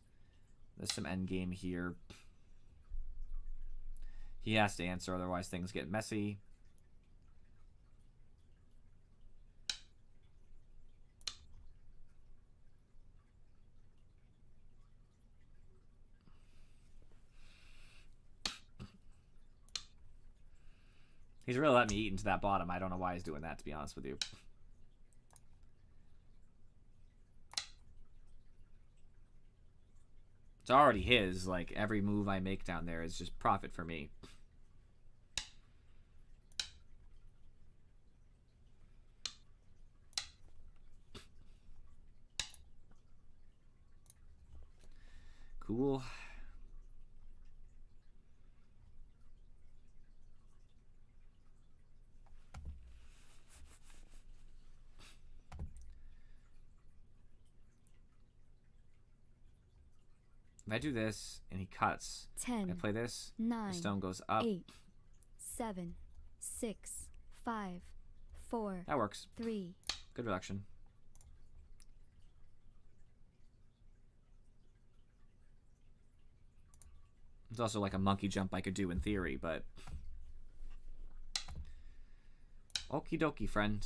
There's some endgame here. He has to answer, otherwise things get messy. He's really let me eat into that bottom. I don't know why he's doing that, to be honest with you. It's already his. Like, every move I make down there is just profit for me. Cool. If I do this and he cuts, 10, I play this, 9, the stone goes up. 8, 7, 6, 5, 4. That works. 3. Good reduction. It's also like a monkey jump I could do in theory, but... Okie dokie, friend.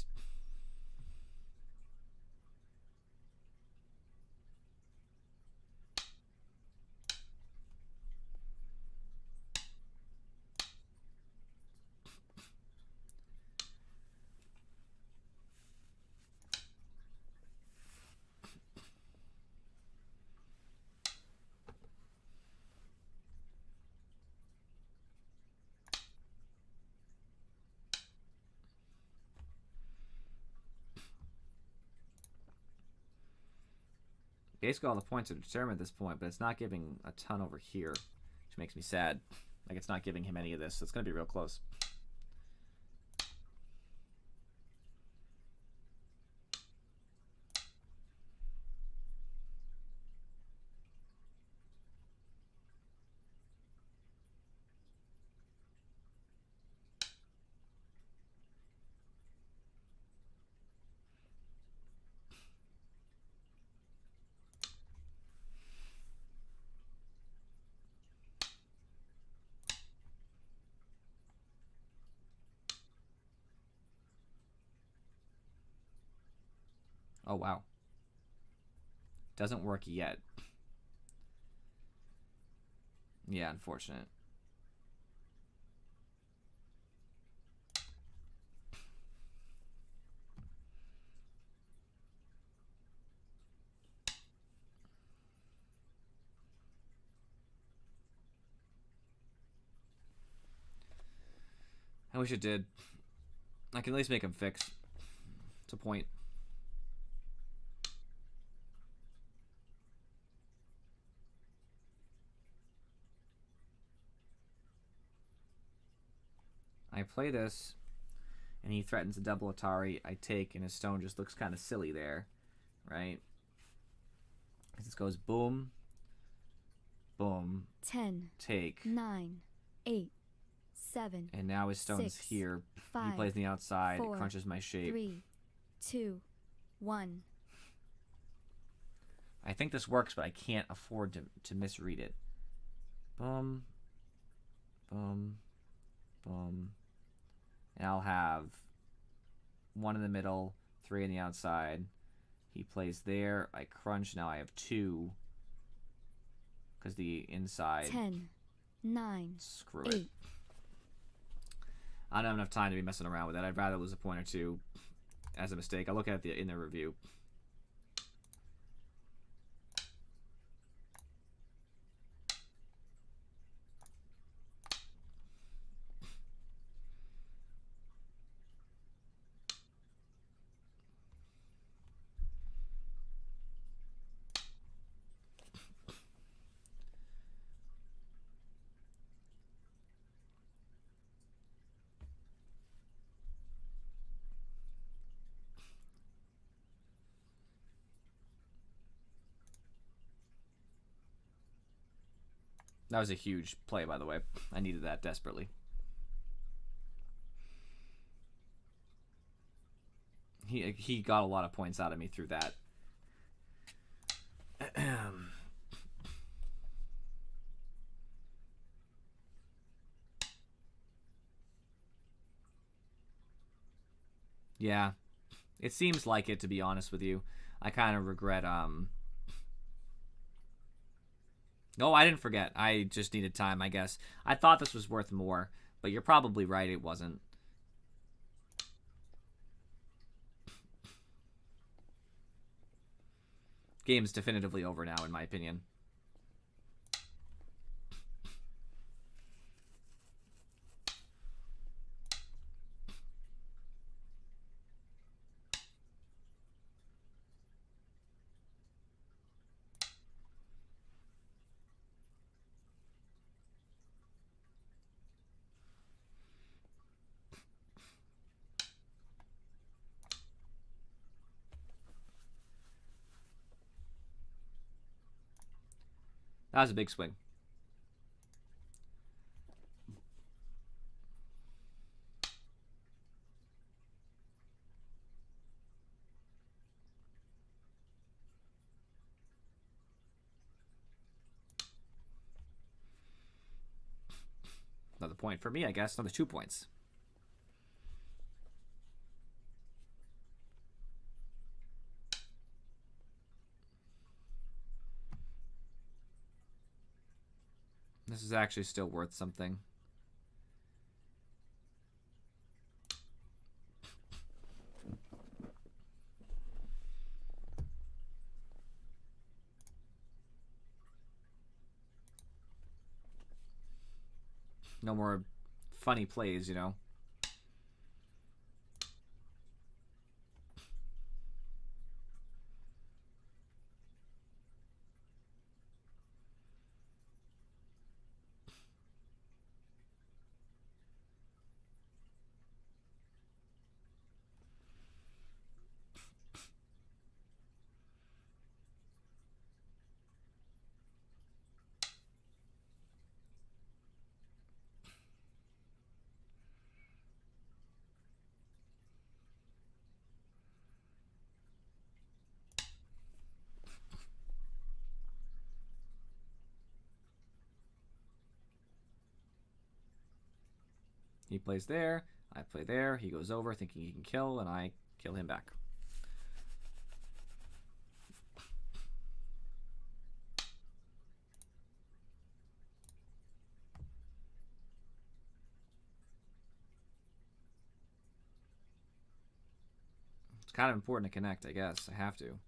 Basically, all the points are determined at this point, but it's not giving a ton over here, which makes me sad. Like, it's not giving him any of this, so it's going to be real close. Oh, wow. Doesn't work yet. Yeah, unfortunate. I wish it did. I can at least make him fix. It's a point. I play this, and he threatens a double Atari. I take, and his stone just looks kind of silly there, right? Because this goes boom, boom, 10, take, 9, 8, 7, and now his stone's 6, here. 5, He plays on the outside. 4, It crunches my shape. 3, 2, 1. I think this works, but I can't afford to misread it. Boom, boom, boom. And I'll have 1 in the middle, 3 on the outside. He plays there. I crunch. Now I have 2. Because the inside... 10, 9, Screw 8. it. I don't have enough time to be messing around with that. I'd rather lose a point or two as a mistake. I'll look at it in the review. That was a huge play, by the way. I needed that desperately. He got a lot of points out of me through that. Yeah. It seems like it, to be honest with you. I kind of regret, No, I didn't forget. I just needed time, I guess. I thought this was worth more, but you're probably right, it wasn't. Game's definitively over now, in my opinion. That was a big swing. point for me, I guess. Another 2 points. This is actually still worth something. No more funny plays, you know. He plays there, I play there, he goes over thinking he can kill, and I kill him back. It's kind of important to connect, I guess. I have to.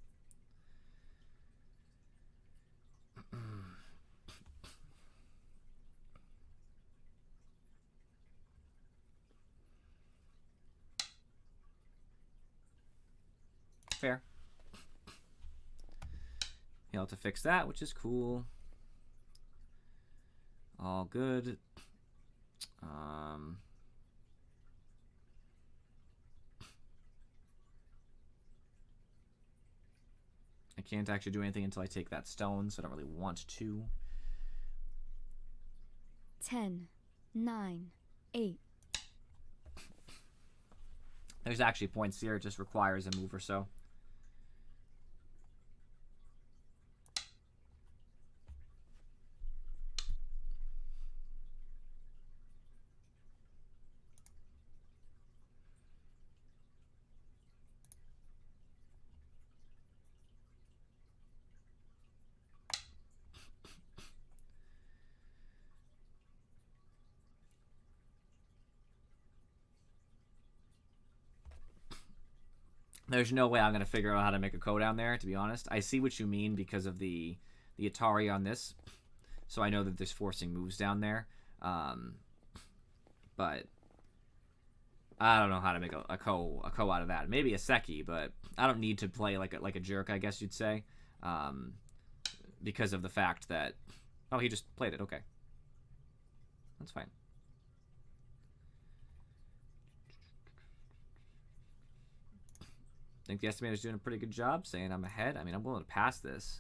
Fair. He'll have to fix that, which is cool. All good. I can't actually do anything until I take that stone, so I don't really want to. 10, 9, 8. There's actually points here. It just requires a move or so. There's no way I'm going to figure out how to make a Ko down there, to be honest. I see what you mean because of the Atari on this. So I know that there's forcing moves down there. But I don't know how to make a Ko out of that. Maybe a Seki, but I don't need to play like a jerk, I guess you'd say. Because of the fact that... Oh, he just played it. Okay. That's fine. I think the estimator's doing a pretty good job saying I'm ahead. I mean, I'm willing to pass this.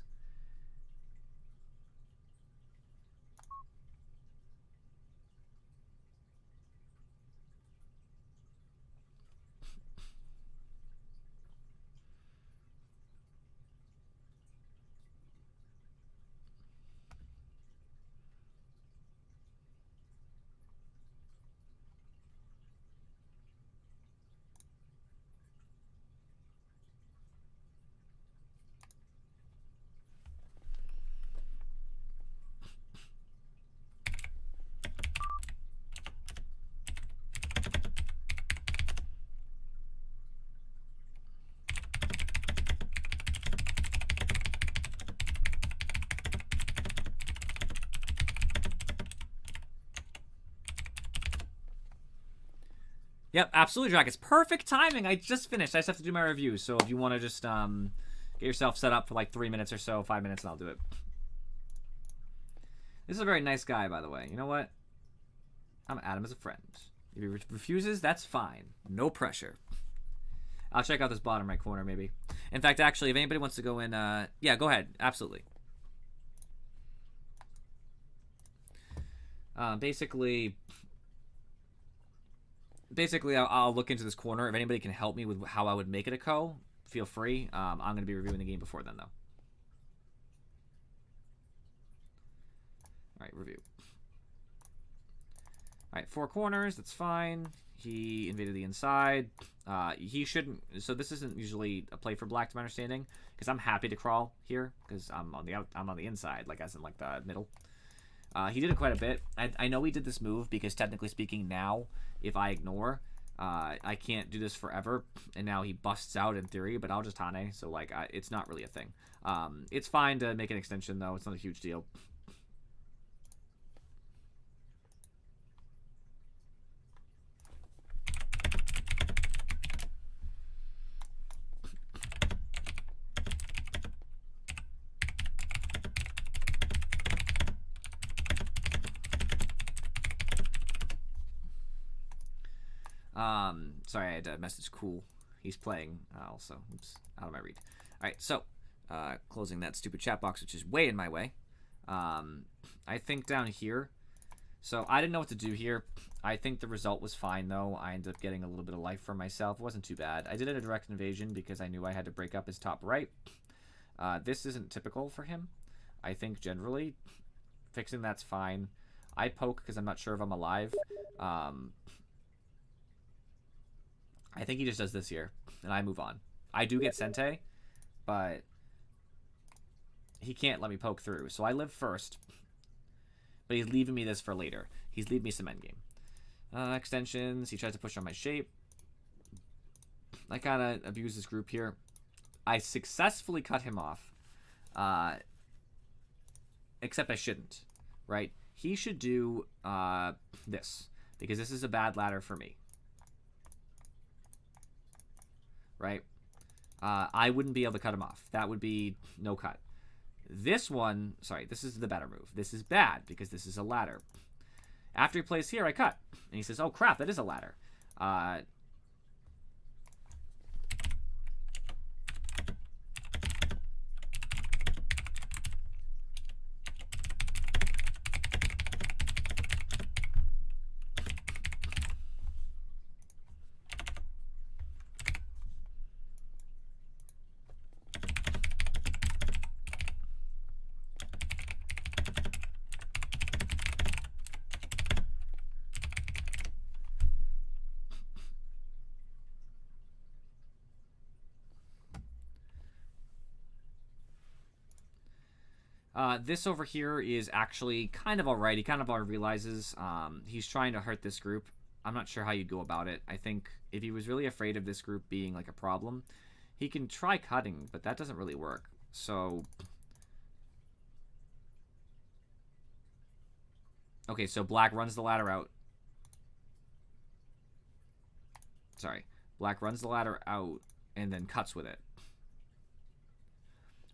Yep, absolutely, Drac. It's perfect timing. I just finished. I just have to do my review. So if you want to just get yourself set up for like 3 minutes or so, 5 minutes, and I'll do it. This is a very nice guy, by the way. You know what? I'm gonna add him as a friend. If he refuses, that's fine. No pressure. I'll check out this bottom right corner, maybe. In fact, actually, if anybody wants to go in... yeah, go ahead. Absolutely. Basically, I'll look into this corner. If anybody can help me with how I would make it a Ko, feel free. I'm going to be reviewing the game before then, though. All right, review. Alright, 4 corners, that's fine. He invaded the inside. He shouldn't... So this isn't usually a play for black, to my understanding, because I'm happy to crawl here, because I'm on the inside, like as in like the middle. He did it quite a bit. I know he did this move because technically speaking now, if I ignore, I can't do this forever, and now he busts out in theory, but I'll just Hane, so like it's not really a thing. It's fine to make an extension though, it's not a huge deal. Sorry, I had a message. Cool. He's playing also. Oops, out of my read. Alright, so, closing that stupid chat box, which is way in my way. I think down here, so I didn't know what to do here. I think the result was fine, though. I ended up getting a little bit of life for myself. It wasn't too bad. I did a direct invasion because I knew I had to break up his top right. This isn't typical for him. I think generally, fixing that's fine. I poke because I'm not sure if I'm alive. I think he just does this here, and I move on. I do get Sente, but he can't let me poke through. So I live first, but he's leaving me this for later. He's leaving me some endgame. Extensions. He tries to push on my shape. I kind of abuse this group here. I successfully cut him off, except I shouldn't, right? He should do this, because this is a bad ladder for me. Right? I wouldn't be able to cut him off. That would be no cut. This one, sorry, this is the better move. This is bad because this is a ladder. After he plays here, I cut. And he says, oh crap, that is a ladder. This over here is actually kind of alright. He kind of already realizes he's trying to hurt this group. I'm not sure how you'd go about it. I think if he was really afraid of this group being like a problem, he can try cutting, but that doesn't really work. So... Okay, so black runs the ladder out. Sorry. Black runs the ladder out and then cuts with it.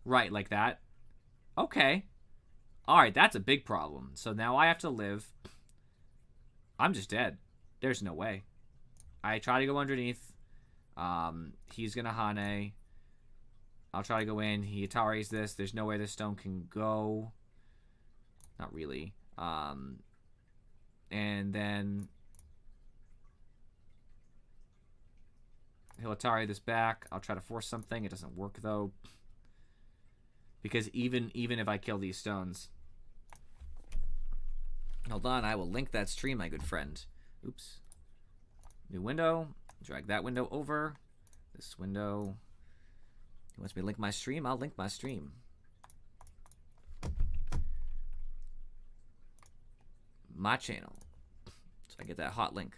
Right, like that. Okay. Alright, that's a big problem. So now I have to live. I'm just dead. There's no way. I try to go underneath. He's gonna Hane. I'll try to go in. He Atari's this. There's no way this stone can go. Not really. And then he'll Atari this back. I'll try to force something. It doesn't work though. Because even if I kill these stones... Hold on, I will link that stream, my good friend. Oops. New window. Drag that window over. This window. He wants me to link my stream? I'll link my stream. My channel. So I get that hot link.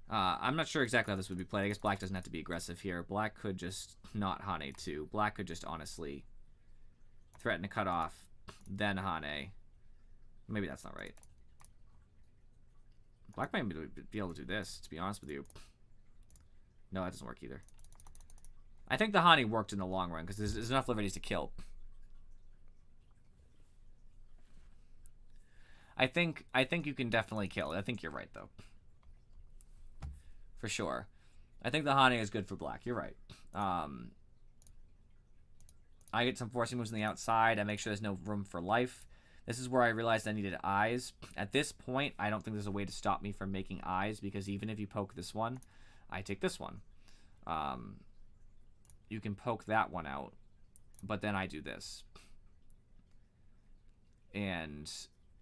I'm not sure exactly how this would be played. I guess black doesn't have to be aggressive here. Black could just not Hane too. Black could just honestly threaten to cut off, then Hane. Maybe that's not right. Black might be able to do this, to be honest with you. No, that doesn't work either. I think the Hane worked in the long run, because there's enough liberties to kill. I think you can definitely kill it. I think you're right, though. For sure. I think the Hane is good for black. You're right. I get some forcing moves on the outside. I make sure there's no room for life. This is where I realized I needed eyes. At this point, I don't think there's a way to stop me from making eyes, because even if you poke this one, I take this one. you can poke that one out, but then I do this. And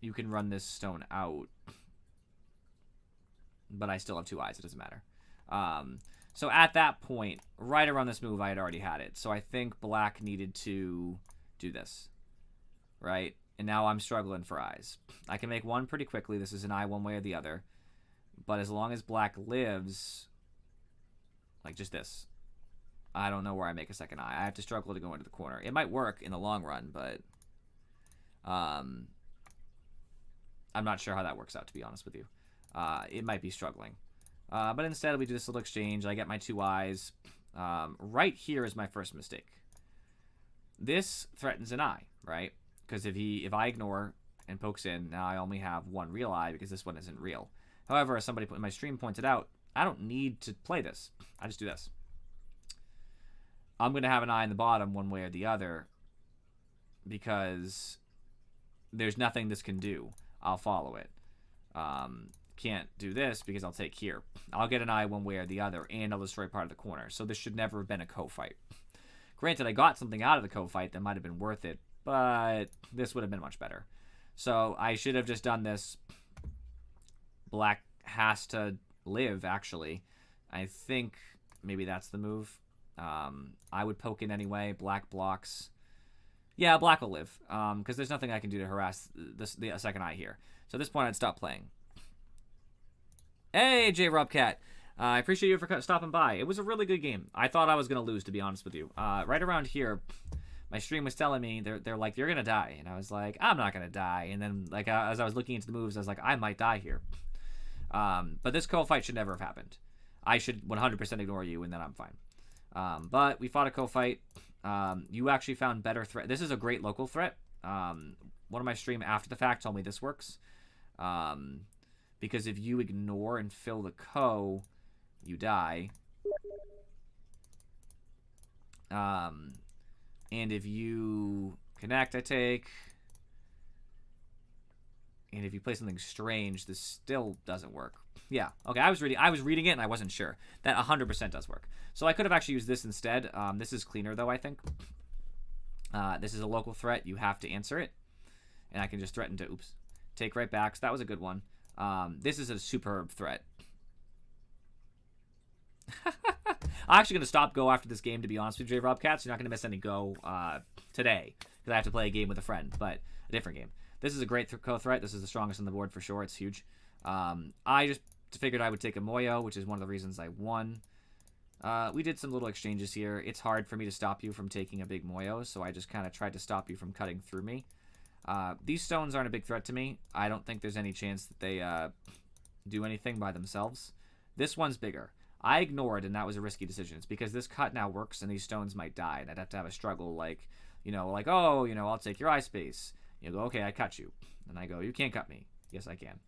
you can run this stone out, but I still have 2 eyes. It doesn't matter. So at that point, right around this move, I had already had it. So I think black needed to do this, right? And now I'm struggling for eyes. I can make one pretty quickly. This is an eye one way or the other. But as long as black lives, like just this, I don't know where I make a second eye. I have to struggle to go into the corner. It might work in the long run, but I'm not sure how that works out, to be honest with you. It might be struggling. But instead, we do this little exchange. I get my 2 eyes. Right here is my first mistake. This threatens an eye, right? Because if I ignore and pokes in, now I only have 1 real eye because this one isn't real. However, as somebody in my stream pointed out, I don't need to play this. I just do this. I'm going to have an eye in the bottom one way or the other because there's nothing this can do. I'll follow it. Can't do this because I'll take here. I'll get an eye one way or the other, and I'll destroy part of the corner. So this should never have been a co-fight. Granted, I got something out of the co-fight that might have been worth it, but this would have been much better. So I should have just done this. Black has to live, actually. I think maybe that's the move. I would poke in anyway. Black blocks. Yeah, black will live, because there's nothing I can do to harass the second eye here. So at this point, I'd stop playing. Hey, J. Robcat. I appreciate you for stopping by. It was a really good game. I thought I was going to lose, to be honest with you. Right around here, my stream was telling me, they're like, you're going to die. And I was like, I'm not going to die. And then, like, as I was looking into the moves, I was like, I might die here. But this co-fight should never have happened. I should 100% ignore you, and then I'm fine. But we fought a co-fight. You actually found better threat. This is a great local threat. One of my stream after the fact told me this works. Because if you ignore and fill the co, you die. And if you connect, I take. And if you play something strange, this still doesn't work. Yeah, okay, I was reading it and I wasn't sure. That 100% does work. So I could have actually used this instead. This is cleaner though, I think. This is a local threat. You have to answer it. And I can just threaten to, take right back. So that was a good one. This is a superb threat. I'm actually going to stop Go after this game, to be honest with you, J. Robcat. So you're not going to miss any Go today. Because I have to play a game with a friend, but a different game. This is a great co-threat. This is the strongest on the board for sure. It's huge. I just figured I would take a Moyo, which is one of the reasons I won. We did some little exchanges here. It's hard for me to stop you from taking a big Moyo, so I just kind of tried to stop you from cutting through me. These stones aren't a big threat to me. I don't think there's any chance that they do anything by themselves. This one's bigger. I ignored, and that was a risky decision. It's because this cut now works, and these stones might die, and I'd have to have a struggle like, oh, I'll take your eye space. You go, okay, I cut you. And I go, you can't cut me. Yes, I can.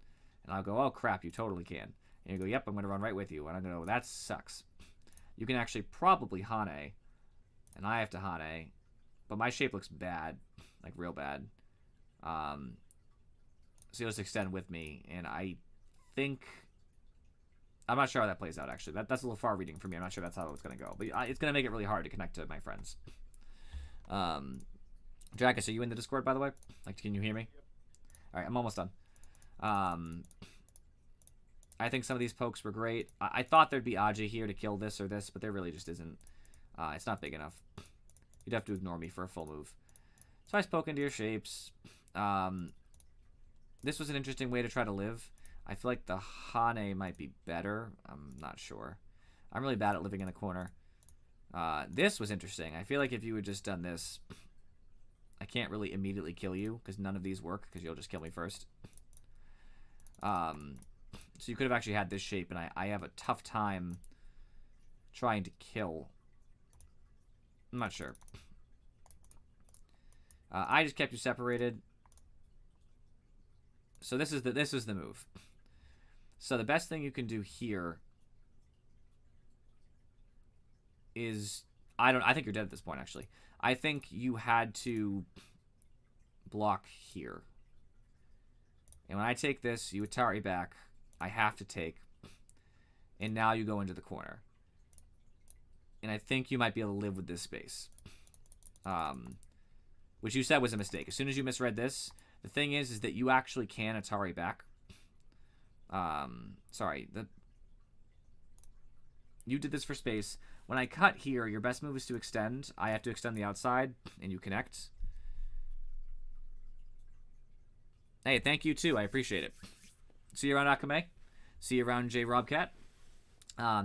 And I'll go, oh, crap, you totally can. And you go, yep, I'm going to run right with you. And I'm going to go, that sucks. You can actually probably Hane, and I have to Hane, but my shape looks bad, like real bad. So you'll just extend with me, and I think... I'm not sure how that plays out, actually. That's a little far reading for me. I'm not sure that's how it's going to go. But it's going to make it really hard to connect to my friends. Dracus, are you in the Discord, by the way? Like, can you hear me? All right, I'm almost done. I think some of these pokes were great. I thought there'd be Aji here to kill this or this, but there really just isn't. It's not big enough. You'd have to ignore me for a full move. So I spoke into your shapes. This was an interesting way to try to live. I feel like the Hane might be better. I'm not sure. I'm really bad at living in the corner. This was interesting. I feel like if you had just done this, I can't really immediately kill you because none of these work because you'll just kill me first. So you could have actually had this shape, and I have a tough time trying to kill. I'm not sure. I just kept you separated. So this is the move. So the best thing you can do here is I think you're dead at this point, actually. I think you had to block here. And when I take this, you Atari back. I have to take. And now you go into the corner. And I think you might be able to live with this space. Which you said was a mistake. As soon as you misread this, the thing is that you actually can Atari back. Sorry. You did this for space. When I cut here, your best move is to extend. I have to extend the outside, and you connect. Hey, thank you too. I appreciate it. See you around Akame. See you around J Robcat.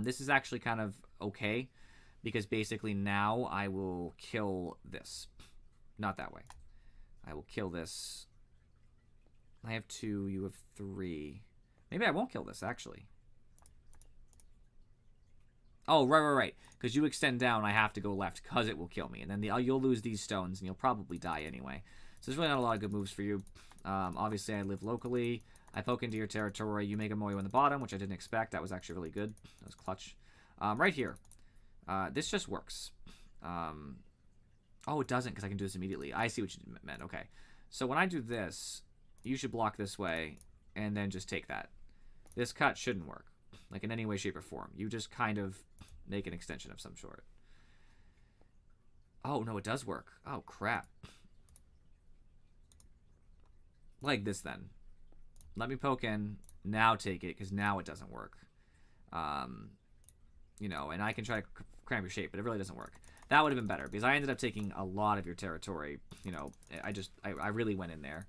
This is actually kind of okay, because basically now I will kill this. Not that way. I will kill this. I have 2. You have 3. Maybe I won't kill this, actually. Oh, right. Because you extend down, I have to go left because it will kill me. And then you'll lose these stones, and you'll probably die anyway. So there's really not a lot of good moves for you. Obviously, I live locally. I poke into your territory. You make a Moyo in the bottom, which I didn't expect. That was actually really good. That was clutch. Right here. This just works. Oh, it doesn't because I can do this immediately. I see what you meant. Okay. So when I do this, you should block this way and then just take that. This cut shouldn't work, like in any way, shape, or form. You just kind of make an extension of some sort. Oh, no, it does work. Oh, crap. Like this, then. Let me poke in. Now take it, because now it doesn't work. You know, and I can try to cramp your shape, but it really doesn't work. That would have been better, because I ended up taking a lot of your territory. You know, I really went in there.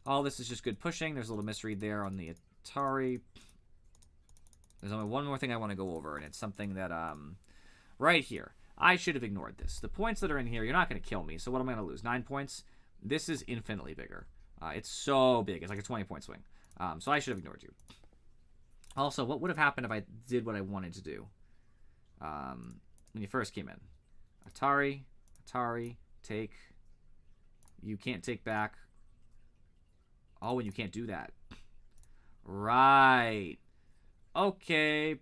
All this is just good pushing. There's a little misread there on the Atari. There's only one more thing I want to go over, and it's something that, right here. I should have ignored this. The points that are in here, you're not going to kill me, so what am I going to lose? 9 points? This is infinitely bigger. It's so big. It's like a 20-point swing. So I should have ignored you. Also, what would have happened if I did what I wanted to do? When you first came in. Atari, take. You can't take back. Oh, and you can't do that. Right. Okay.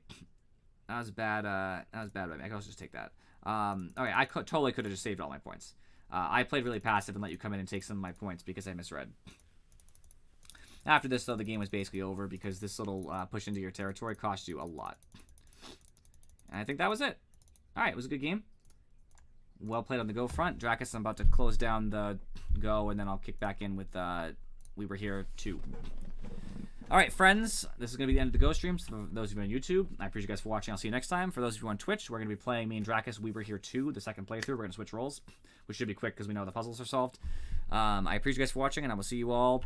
That was bad. That was bad by me. I can also just take that. Alright, I totally could have just saved all my points. I played really passive and let you come in and take some of my points because I misread. After this, though, the game was basically over because this little push into your territory cost you a lot. And I think that was it. Alright, it was a good game. Well played on the go front. Dracus, I'm about to close down the go, and then I'll kick back in with We Were Here 2. Alright, friends, this is going to be the end of the Go streams. For those of you on YouTube, I appreciate you guys for watching. I'll see you next time. For those of you on Twitch, we're going to be playing me and Dracus We Were Here 2, the second playthrough. We're going to switch roles, which should be quick because we know the puzzles are solved. I appreciate you guys for watching, and I will see you all